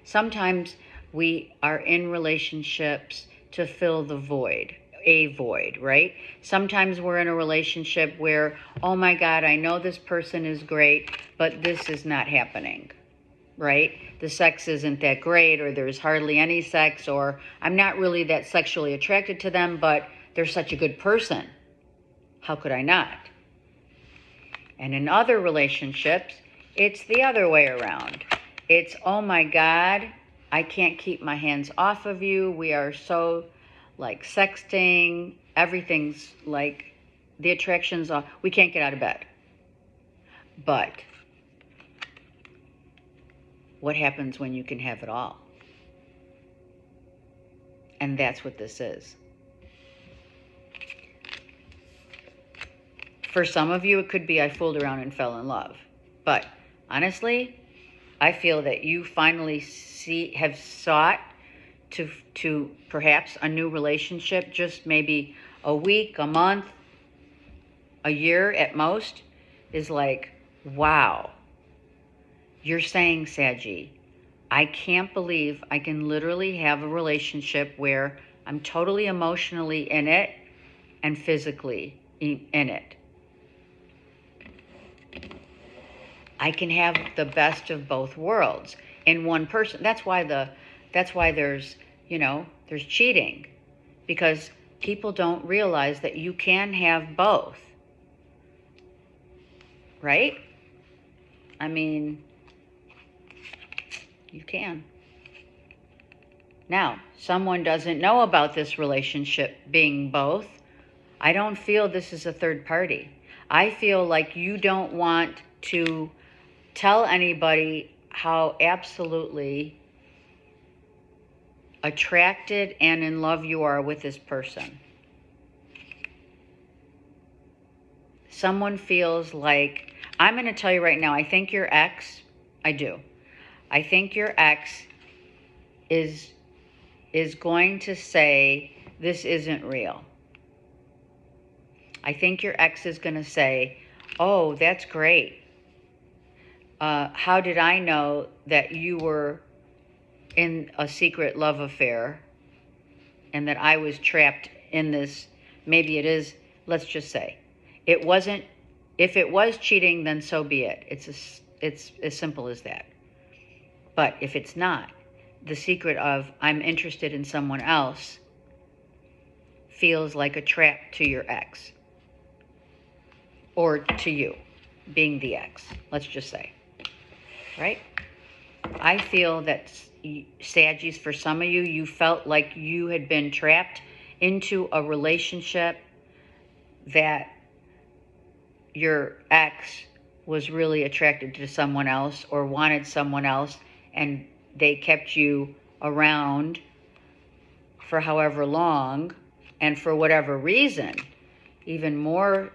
Sometimes we are in relationships to fill the void, a void, right? Sometimes we're in a relationship where, oh my God, I know this person is great, but this is not happening. right? The sex isn't that great, or there's hardly any sex, or I'm not really that sexually attracted to them, but they're such a good person. How could I not? And in other relationships, it's the other way around. It's, oh my God, I can't keep my hands off of you. We are so like sexting. Everything's like the attraction's off. We can't get out of bed. But what happens when you can have it all? And that's what this is. For some of you, it could be I fooled around and fell in love. But honestly, I feel that you finally have sought to perhaps a new relationship, just maybe a week, a month, a year at most, is like, wow. You're saying, Saggy, I can't believe I can literally have a relationship where I'm totally emotionally in it and physically in it. I can have the best of both worlds in one person. That's why there's, there's cheating, because people don't realize that you can have both. Right? I mean, you can. Now, someone doesn't know about this relationship being both. I don't feel this is a third party. I feel like you don't want to tell anybody how absolutely attracted and in love you are with this person. Someone feels like, I'm going to tell you right now, I think your ex, I do. I think your ex is going to say, this isn't real. I think your ex is going to say, oh, that's great. How did I know that you were in a secret love affair and that I was trapped in this? Maybe it is, let's just say. It wasn't, if it was cheating, then so be it. It's as simple as that. But if it's not, the secret of I'm interested in someone else feels like a trap to your ex. Or to you, being the ex, let's just say. Right? I feel that, Saggies, for some of you, you felt like you had been trapped into a relationship that your ex was really attracted to someone else or wanted someone else, and they kept you around for however long, and for whatever reason. Even more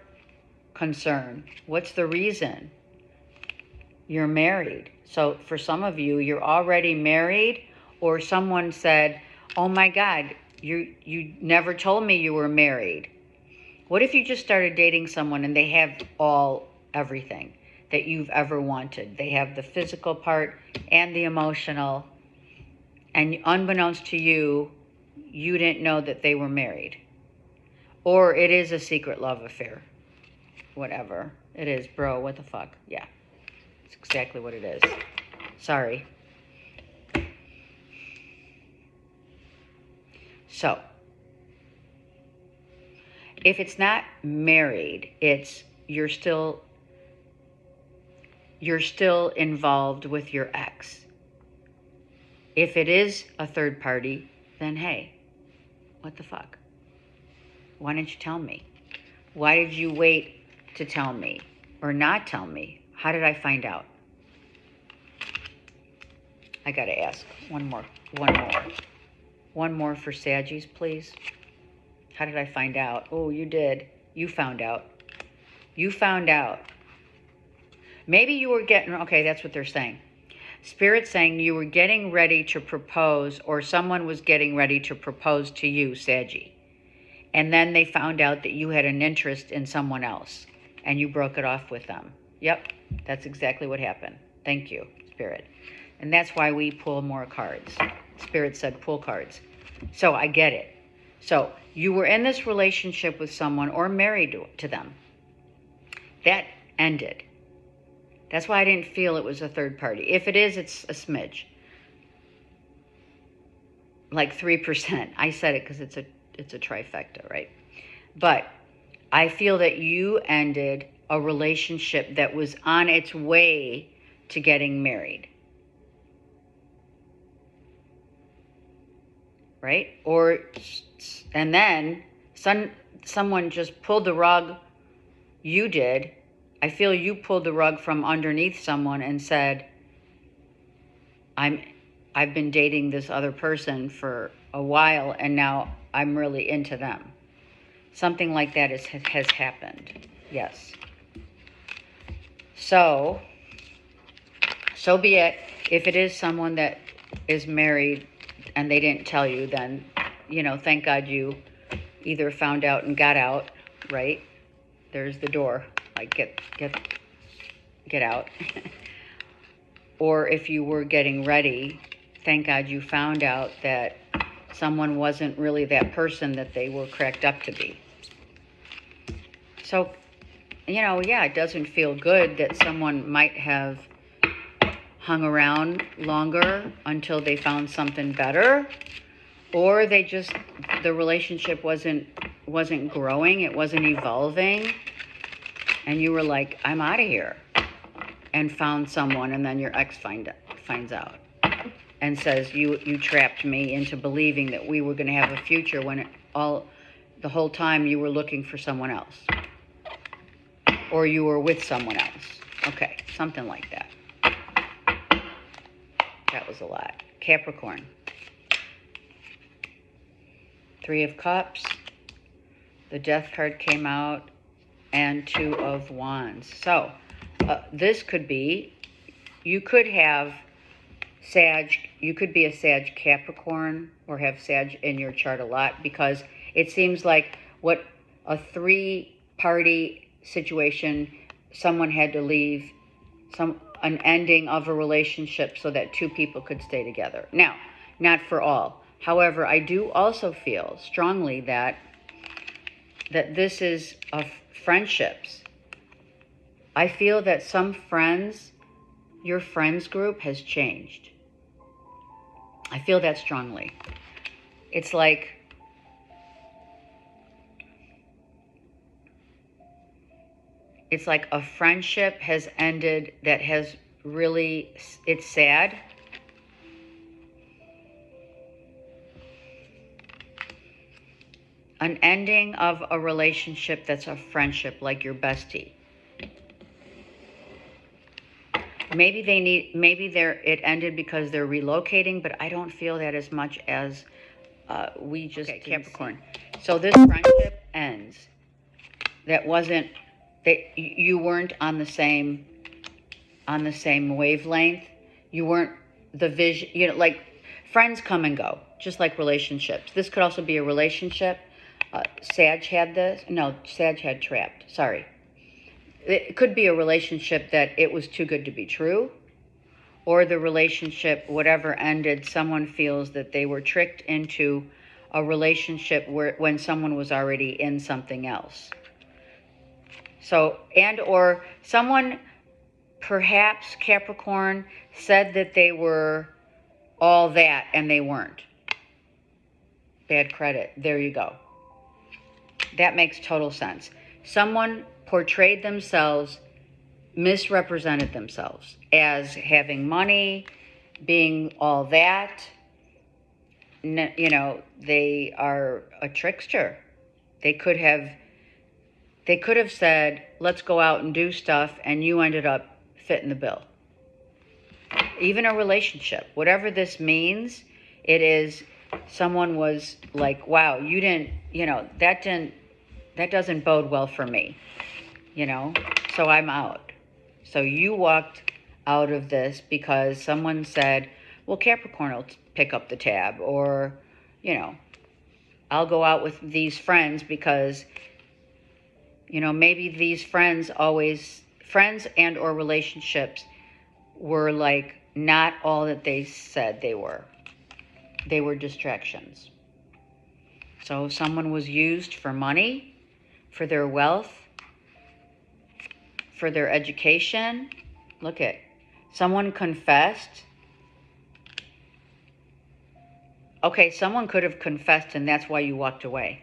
concern. What's the reason? You're married. So for some of you, you're already married, or someone said, oh my God, you never told me you were married. What if you just started dating someone and they have everything that you've ever wanted? They have the physical part and the emotional, and unbeknownst to you, you didn't know that they were married. Or it is a secret love affair. Whatever it is, bro, what the fuck? Yeah, it's exactly what it is. Sorry. So, if it's not married, it's you're still involved with your ex. If it is a third party, then hey, what the fuck? Why didn't you tell me? Why did you wait to tell me or not tell me? How did I find out? I gotta ask one more for Saggies, please. How did I find out? Oh, you did. You found out. You found out. Maybe you were getting, okay, that's what they're saying. Spirit's saying you were getting ready to propose, or someone was getting ready to propose to you, Saggy. And then they found out that you had an interest in someone else, and you broke it off with them. Yep, that's exactly what happened. Thank you, Spirit. And that's why we pull more cards. Spirit said pull cards. So I get it. So you were in this relationship with someone or married to them. That ended. That's why I didn't feel it was a third party. If it is, it's a smidge. Like 3%. I said it because it's a trifecta, right? But I feel that you ended a relationship that was on its way to getting married. Right? And then someone just pulled the rug. You did. I feel you pulled the rug from underneath someone and said, I've been dating this other person for a while and now I'm really into them. Something like that has happened. Yes. So be it. If it is someone that is married and they didn't tell you, then, thank God you either found out and got out, right? There's the door. Like, get out. Or if you were getting ready, thank God you found out that someone wasn't really that person that they were cracked up to be. So, it doesn't feel good that someone might have hung around longer until they found something better, or the relationship wasn't growing, it wasn't evolving, and you were like, I'm out of here, and found someone, and then your ex finds out and says, you trapped me into believing that we were going to have a future when the whole time you were looking for someone else, or you were with someone else. Okay, something like that. That was a lot. Capricorn. 3 of Cups. The Death card came out. And 2 of Wands. So, this could be, you could have you could be a Sag Capricorn or have Sag in your chart a lot, because it seems like what a 3-party situation, someone had to leave, an ending of a relationship so that 2 people could stay together. Now, not for all. However, I do also feel strongly that this is of friendships. I feel that some friends, your friends group has changed. I feel that strongly. It's like a friendship has ended that has really, it's sad. An ending of a relationship that's a friendship, like your bestie. Maybe it ended because they're relocating, but I don't feel that as much as we just Capricorn. So this friendship ends. That you weren't on the same wavelength. You weren't the vision, like friends come and go, just like relationships. This could also be a relationship. Sag had this. No, Sag had trapped. Sorry. It could be a relationship that it was too good to be true, or the relationship, whatever ended, someone feels that they were tricked into a relationship when someone was already in something else. So, or someone, perhaps Capricorn, said that they were all that and they weren't. Bad credit. There you go. That makes total sense. Someone portrayed themselves, misrepresented themselves as having money, being all that. They are a trickster. They could have said, let's go out and do stuff, and you ended up fitting the bill. Even a relationship, whatever this means, it is someone was like, wow, you didn't, that doesn't bode well for me, so I'm out. So you walked out of this because someone said, well, Capricorn will pick up the tab, or, I'll go out with these friends because, maybe these friends and or relationships were like not all that they said they were. They were distractions. So someone was used for money, for their wealth, for their education, Look at, someone confessed. Okay, someone could have confessed and that's why you walked away.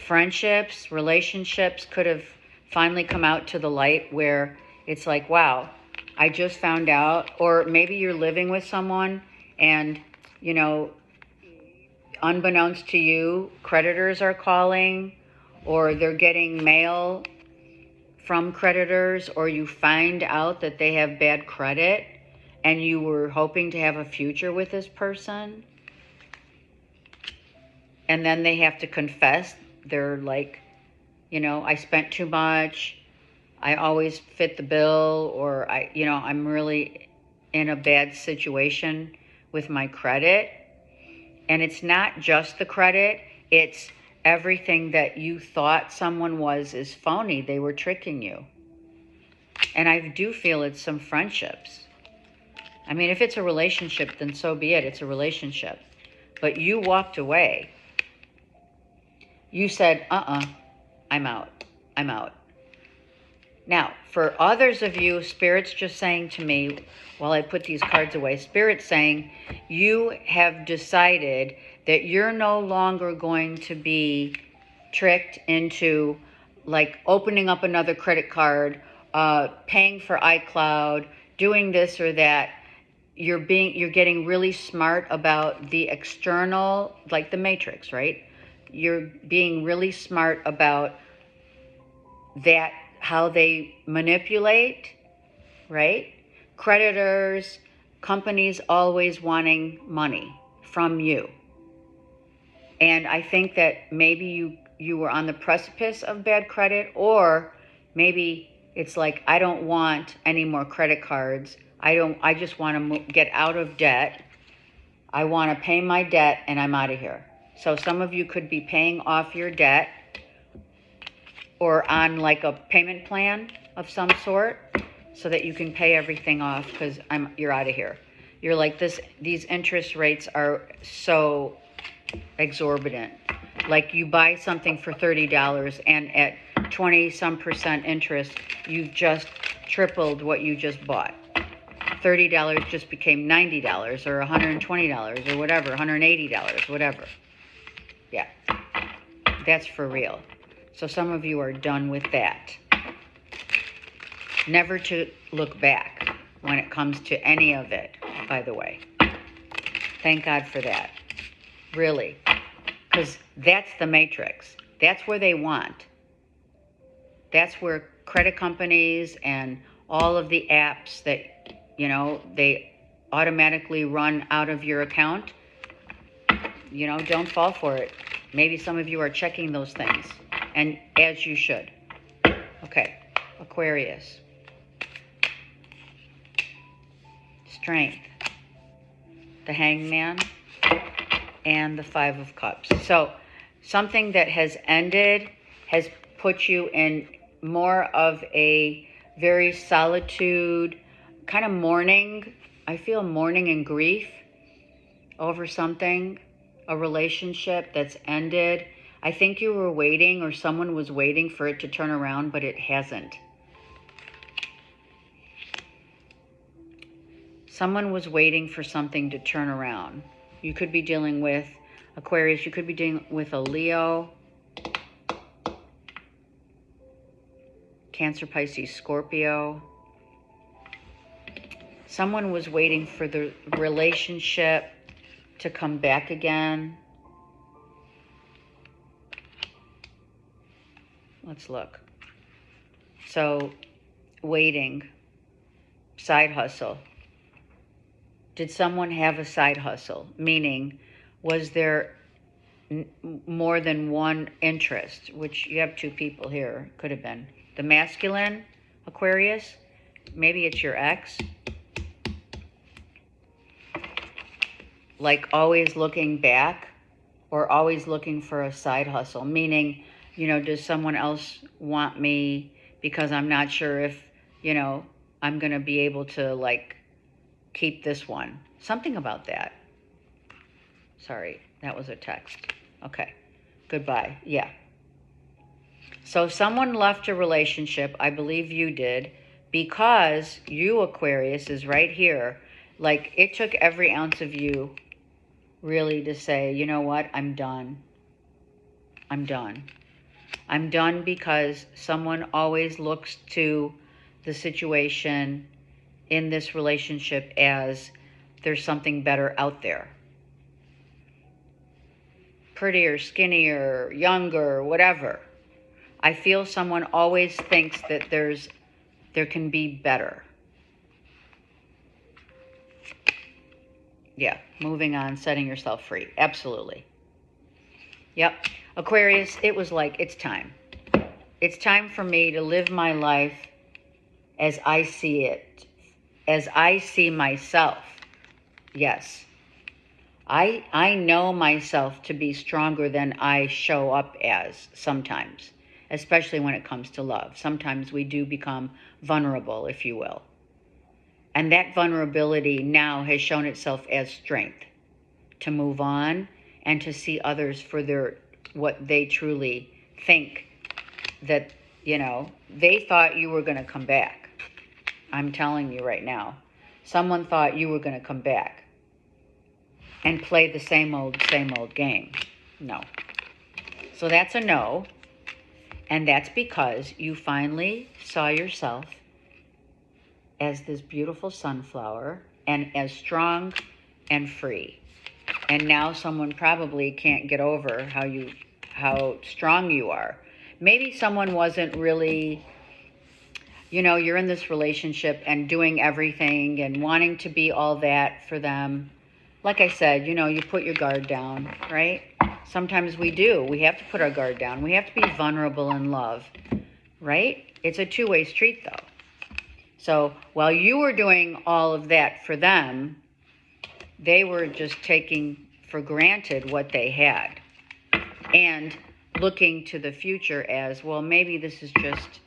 Friendships, relationships could have finally come out to the light where it's like, wow, I just found out. Or maybe you're living with someone and, you know, unbeknownst to you, creditors are calling, or they're getting mail from creditors, or you find out that they have bad credit and you were hoping to have a future with this person. And then they have to confess. They're like, you know, I spent too much. I always fit the bill, or I'm really in a bad situation with my credit. And it's not just the credit, it's everything that you thought someone was is phony. They were tricking you. And I do feel it's some friendships. I mean, if it's a relationship, then so be it. It's a relationship. But you walked away. You said, I'm out. I'm out. Now, for others of you, Spirit's just saying to me, while I put these cards away, Spirit's saying, you have decided that you're no longer going to be tricked into like opening up another credit card, paying for iCloud, doing this or that. You're getting really smart about the external, like the Matrix, right? You're being really smart about that, how they manipulate, right? Creditors, companies always wanting money from you. And I think that maybe you were on the precipice of bad credit, or maybe it's like, I don't want any more credit cards. I just want to get out of debt. I want to pay my debt and I'm out of here. So some of you could be paying off your debt or on like a payment plan of some sort so that you can pay everything off because you're out of here. You're like, these interest rates are so exorbitant. Like you buy something for $30 and at 20% interest, you've just tripled what you just bought. $30 just became $90 or $120 or whatever, $180, whatever. Yeah, that's for real. So some of you are done with that. Never to look back when it comes to any of it, by the way. Thank God for that. Really. Because that's the Matrix. That's where they want. That's where credit companies and all of the apps that, they automatically run out of your account, don't fall for it. Maybe some of you are checking those things, and as you should. Okay, Aquarius. Strength. The Hangman and the Five of Cups. So something that has ended has put you in more of a very solitude, kind of mourning. I feel mourning and grief over something, a relationship that's ended. I think you were waiting, or someone was waiting for it to turn around, but it hasn't. Someone was waiting for something to turn around. You could be dealing with Aquarius. You could be dealing with a Leo, Cancer, Pisces, Scorpio. Someone was waiting for the relationship to come back again. Let's look. So, waiting, side hustle. Did someone have a side hustle? Meaning, was there more than one interest? Which you have two people here. Could have been. The masculine, Aquarius. Maybe it's your ex. Like always looking back or always looking for a side hustle. Meaning, does someone else want me because I'm not sure if, I'm going to be able to like keep this one. Something about that. Sorry, that was a text. Okay, goodbye. Yeah. So someone left a relationship, I believe you did, because you, Aquarius, is right here. Like, it took every ounce of you really to say, you know what, I'm done. I'm done. I'm done because someone always looks to the situation in this relationship as there's something better out there. Prettier, skinnier, younger, whatever. I feel someone always thinks that there can be better. Yeah, moving on, setting yourself free. Absolutely. Yep. Aquarius, it was like, it's time. It's time for me to live my life as I see it, as I see myself. Yes. I know myself to be stronger than I show up as sometimes, especially when it comes to love. Sometimes we do become vulnerable, if you will. And that vulnerability now has shown itself as strength to move on and to see others for what they truly think that, they thought you were going to come back. I'm telling you right now. Someone thought you were going to come back and play the same old game. No. So that's a no. And that's because you finally saw yourself as this beautiful sunflower and as strong and free. And now someone probably can't get over how strong you are. Maybe someone wasn't really, you're in this relationship and doing everything and wanting to be all that for them. Like I said, you put your guard down, right? Sometimes we do. We have to put our guard down. We have to be vulnerable in love, right? It's a two-way street, though. So while you were doing all of that for them, they were just taking for granted what they had and looking to the future as, well, maybe this is just,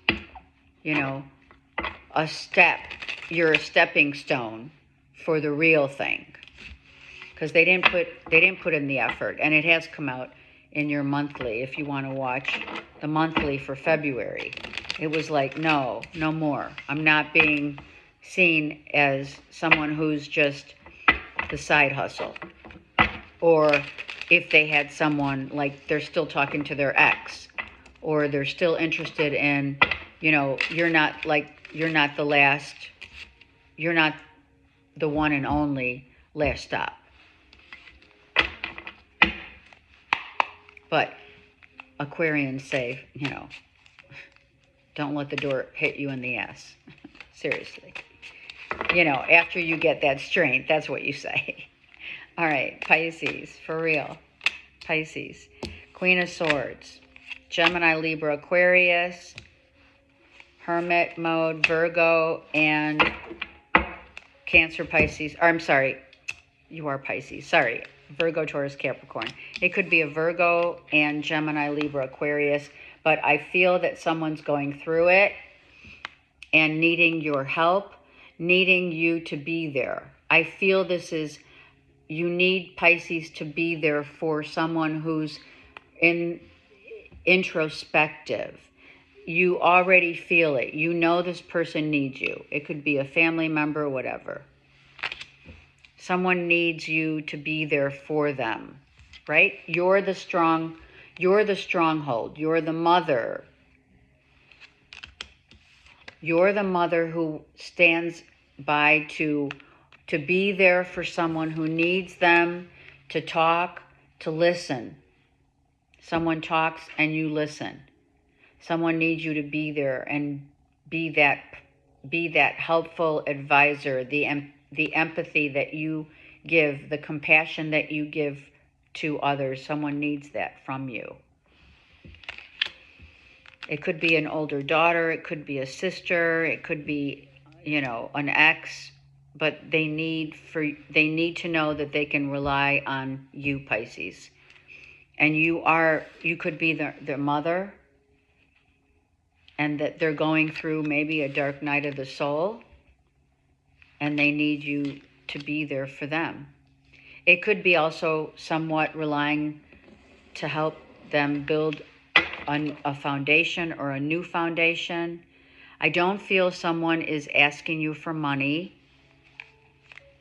a step. You're a stepping stone for the real thing. Because they didn't put in the effort, and it has come out in your monthly. If you want to watch the monthly for February, it was like, no more. I'm not being seen as someone who's just the side hustle, or if they had someone like they're still talking to their ex, or they're still interested in, you're not the one and only last stop. But Aquarians say, don't let the door hit you in the ass. Seriously. After you get that strength, that's what you say. All right, Pisces, for real. Pisces, Queen of Swords, Gemini, Libra, Aquarius, Hermit mode, Virgo, and Cancer, Pisces. Or, I'm sorry, you are Pisces. Sorry. Virgo, Taurus, Capricorn. It could be a Virgo and Gemini, Libra, Aquarius, but I feel that someone's going through it and needing your help, needing you to be there. I feel you need Pisces to be there for someone who's introspective. You already feel it. You know this person needs you. It could be a family member, whatever. Someone needs you to be there for them, right? You're the stronghold. You're the mother. You're the mother who stands by to be there for someone who needs them, to talk, to listen. Someone talks and you listen. Someone needs you to be there and be that helpful advisor, the empathy that you give, the compassion that you give to others. Someone needs that from you. It could be an older daughter, it could be a sister, it could be, an ex, but they need to know that they can rely on you, Pisces. And you could be their mother, and that they're going through maybe a dark night of the soul, and they need you to be there for them. It could be also somewhat relying to help them build a foundation or a new foundation. I don't feel someone is asking you for money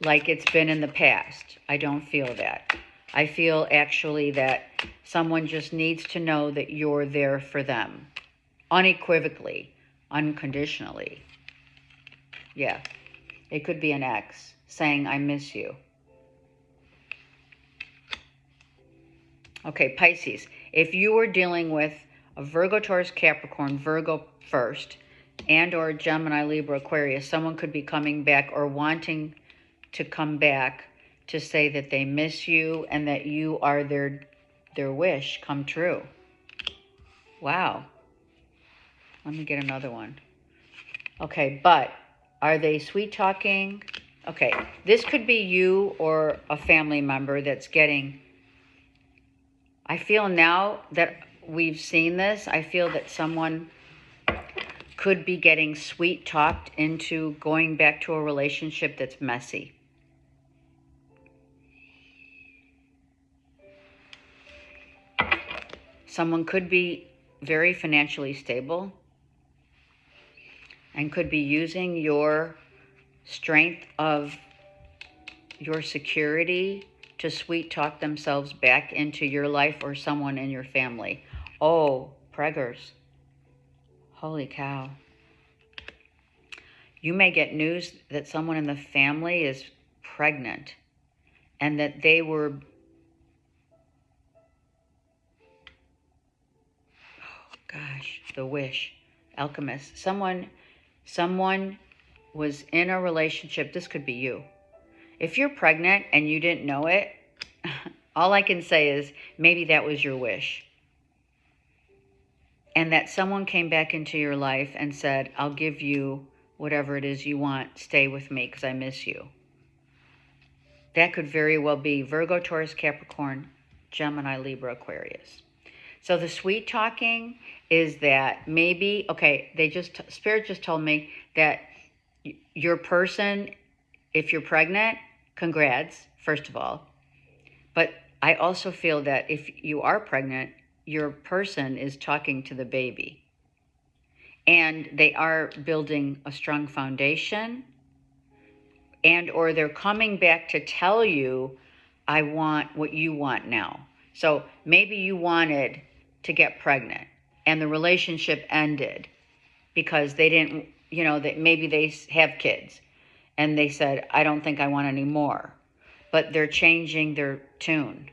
like it's been in the past. I don't feel that. I feel actually that someone just needs to know that you're there for them. Unequivocally, unconditionally. Yeah. It could be an ex saying, I miss you. Okay, Pisces. If you were dealing with a Virgo, Taurus, Capricorn, Virgo first, and or Gemini, Libra, Aquarius, someone could be coming back or wanting to come back to say that they miss you and that you are their wish come true. Wow. Let me get another one. Okay, but are they sweet talking? Okay, this could be you or a family member that's getting... I feel now that we've seen this, I feel that someone could be getting sweet talked into going back to a relationship that's messy. Someone could be very financially stable and could be using your strength of your security to sweet talk themselves back into your life or someone in your family. Oh, preggers. Holy cow. You may get news that someone in the family is pregnant and that they were... Oh, gosh, the wish. Alchemist. Someone was in a relationship. This could be you. If you're pregnant and you didn't know it, all I can say is maybe that was your wish. And that someone came back into your life and said, I'll give you whatever it is you want. Stay with me because I miss you. That could very well be Virgo, Taurus, Capricorn, Gemini, Libra, Aquarius. So the sweet talking is that maybe, okay, Spirit just told me that your person, if you're pregnant, congrats, first of all. But I also feel that if you are pregnant, your person is talking to the baby. And they are building a strong foundation. And or they're coming back to tell you, I want what you want now. So maybe you wanted to get pregnant and the relationship ended because they didn't, that maybe they have kids. And they said, I don't think I want any more. But they're changing their tune.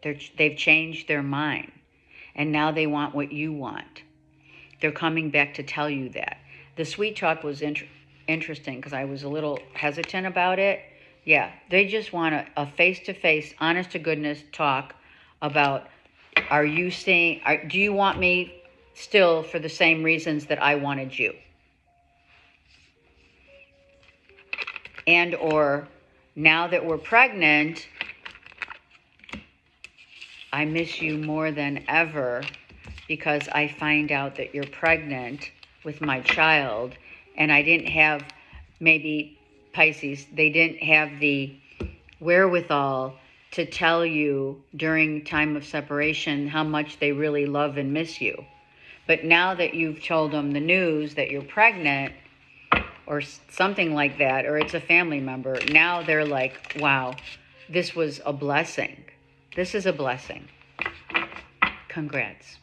They've changed their mind. And now they want what you want. They're coming back to tell you that. The sweet talk was interesting because I was a little hesitant about it. Yeah, they just want a face-to-face, honest-to-goodness talk about, do you want me still for the same reasons that I wanted you? And or now that we're pregnant, I miss you more than ever because I find out that you're pregnant with my child and I didn't have, maybe Pisces, they didn't have the wherewithal to tell you during time of separation how much they really love and miss you. But now that you've told them the news that you're pregnant, or something like that, or it's a family member, now they're like, wow, this was a blessing. This is a blessing. Congrats.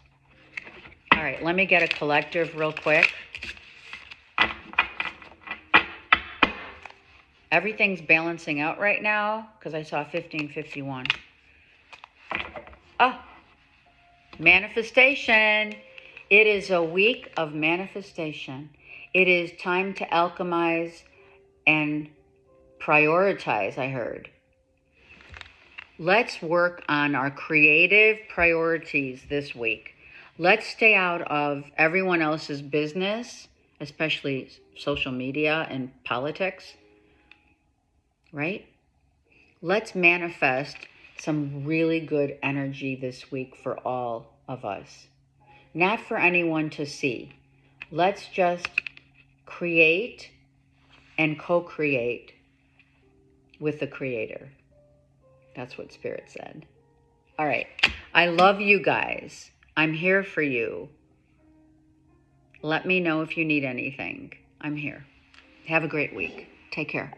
All right, let me get a collective real quick. Everything's balancing out right now because I saw 1551. Oh, manifestation. It is a week of manifestation. It is time to alchemize and prioritize, I heard. Let's work on our creative priorities this week. Let's stay out of everyone else's business, especially social media and politics, right? Let's manifest some really good energy this week for all of us. Not for anyone to see. Let's just create and co-create with the Creator. That's what Spirit said. All right. I love you guys. I'm here for you. Let me know if you need anything. I'm here. Have a great week. Take care.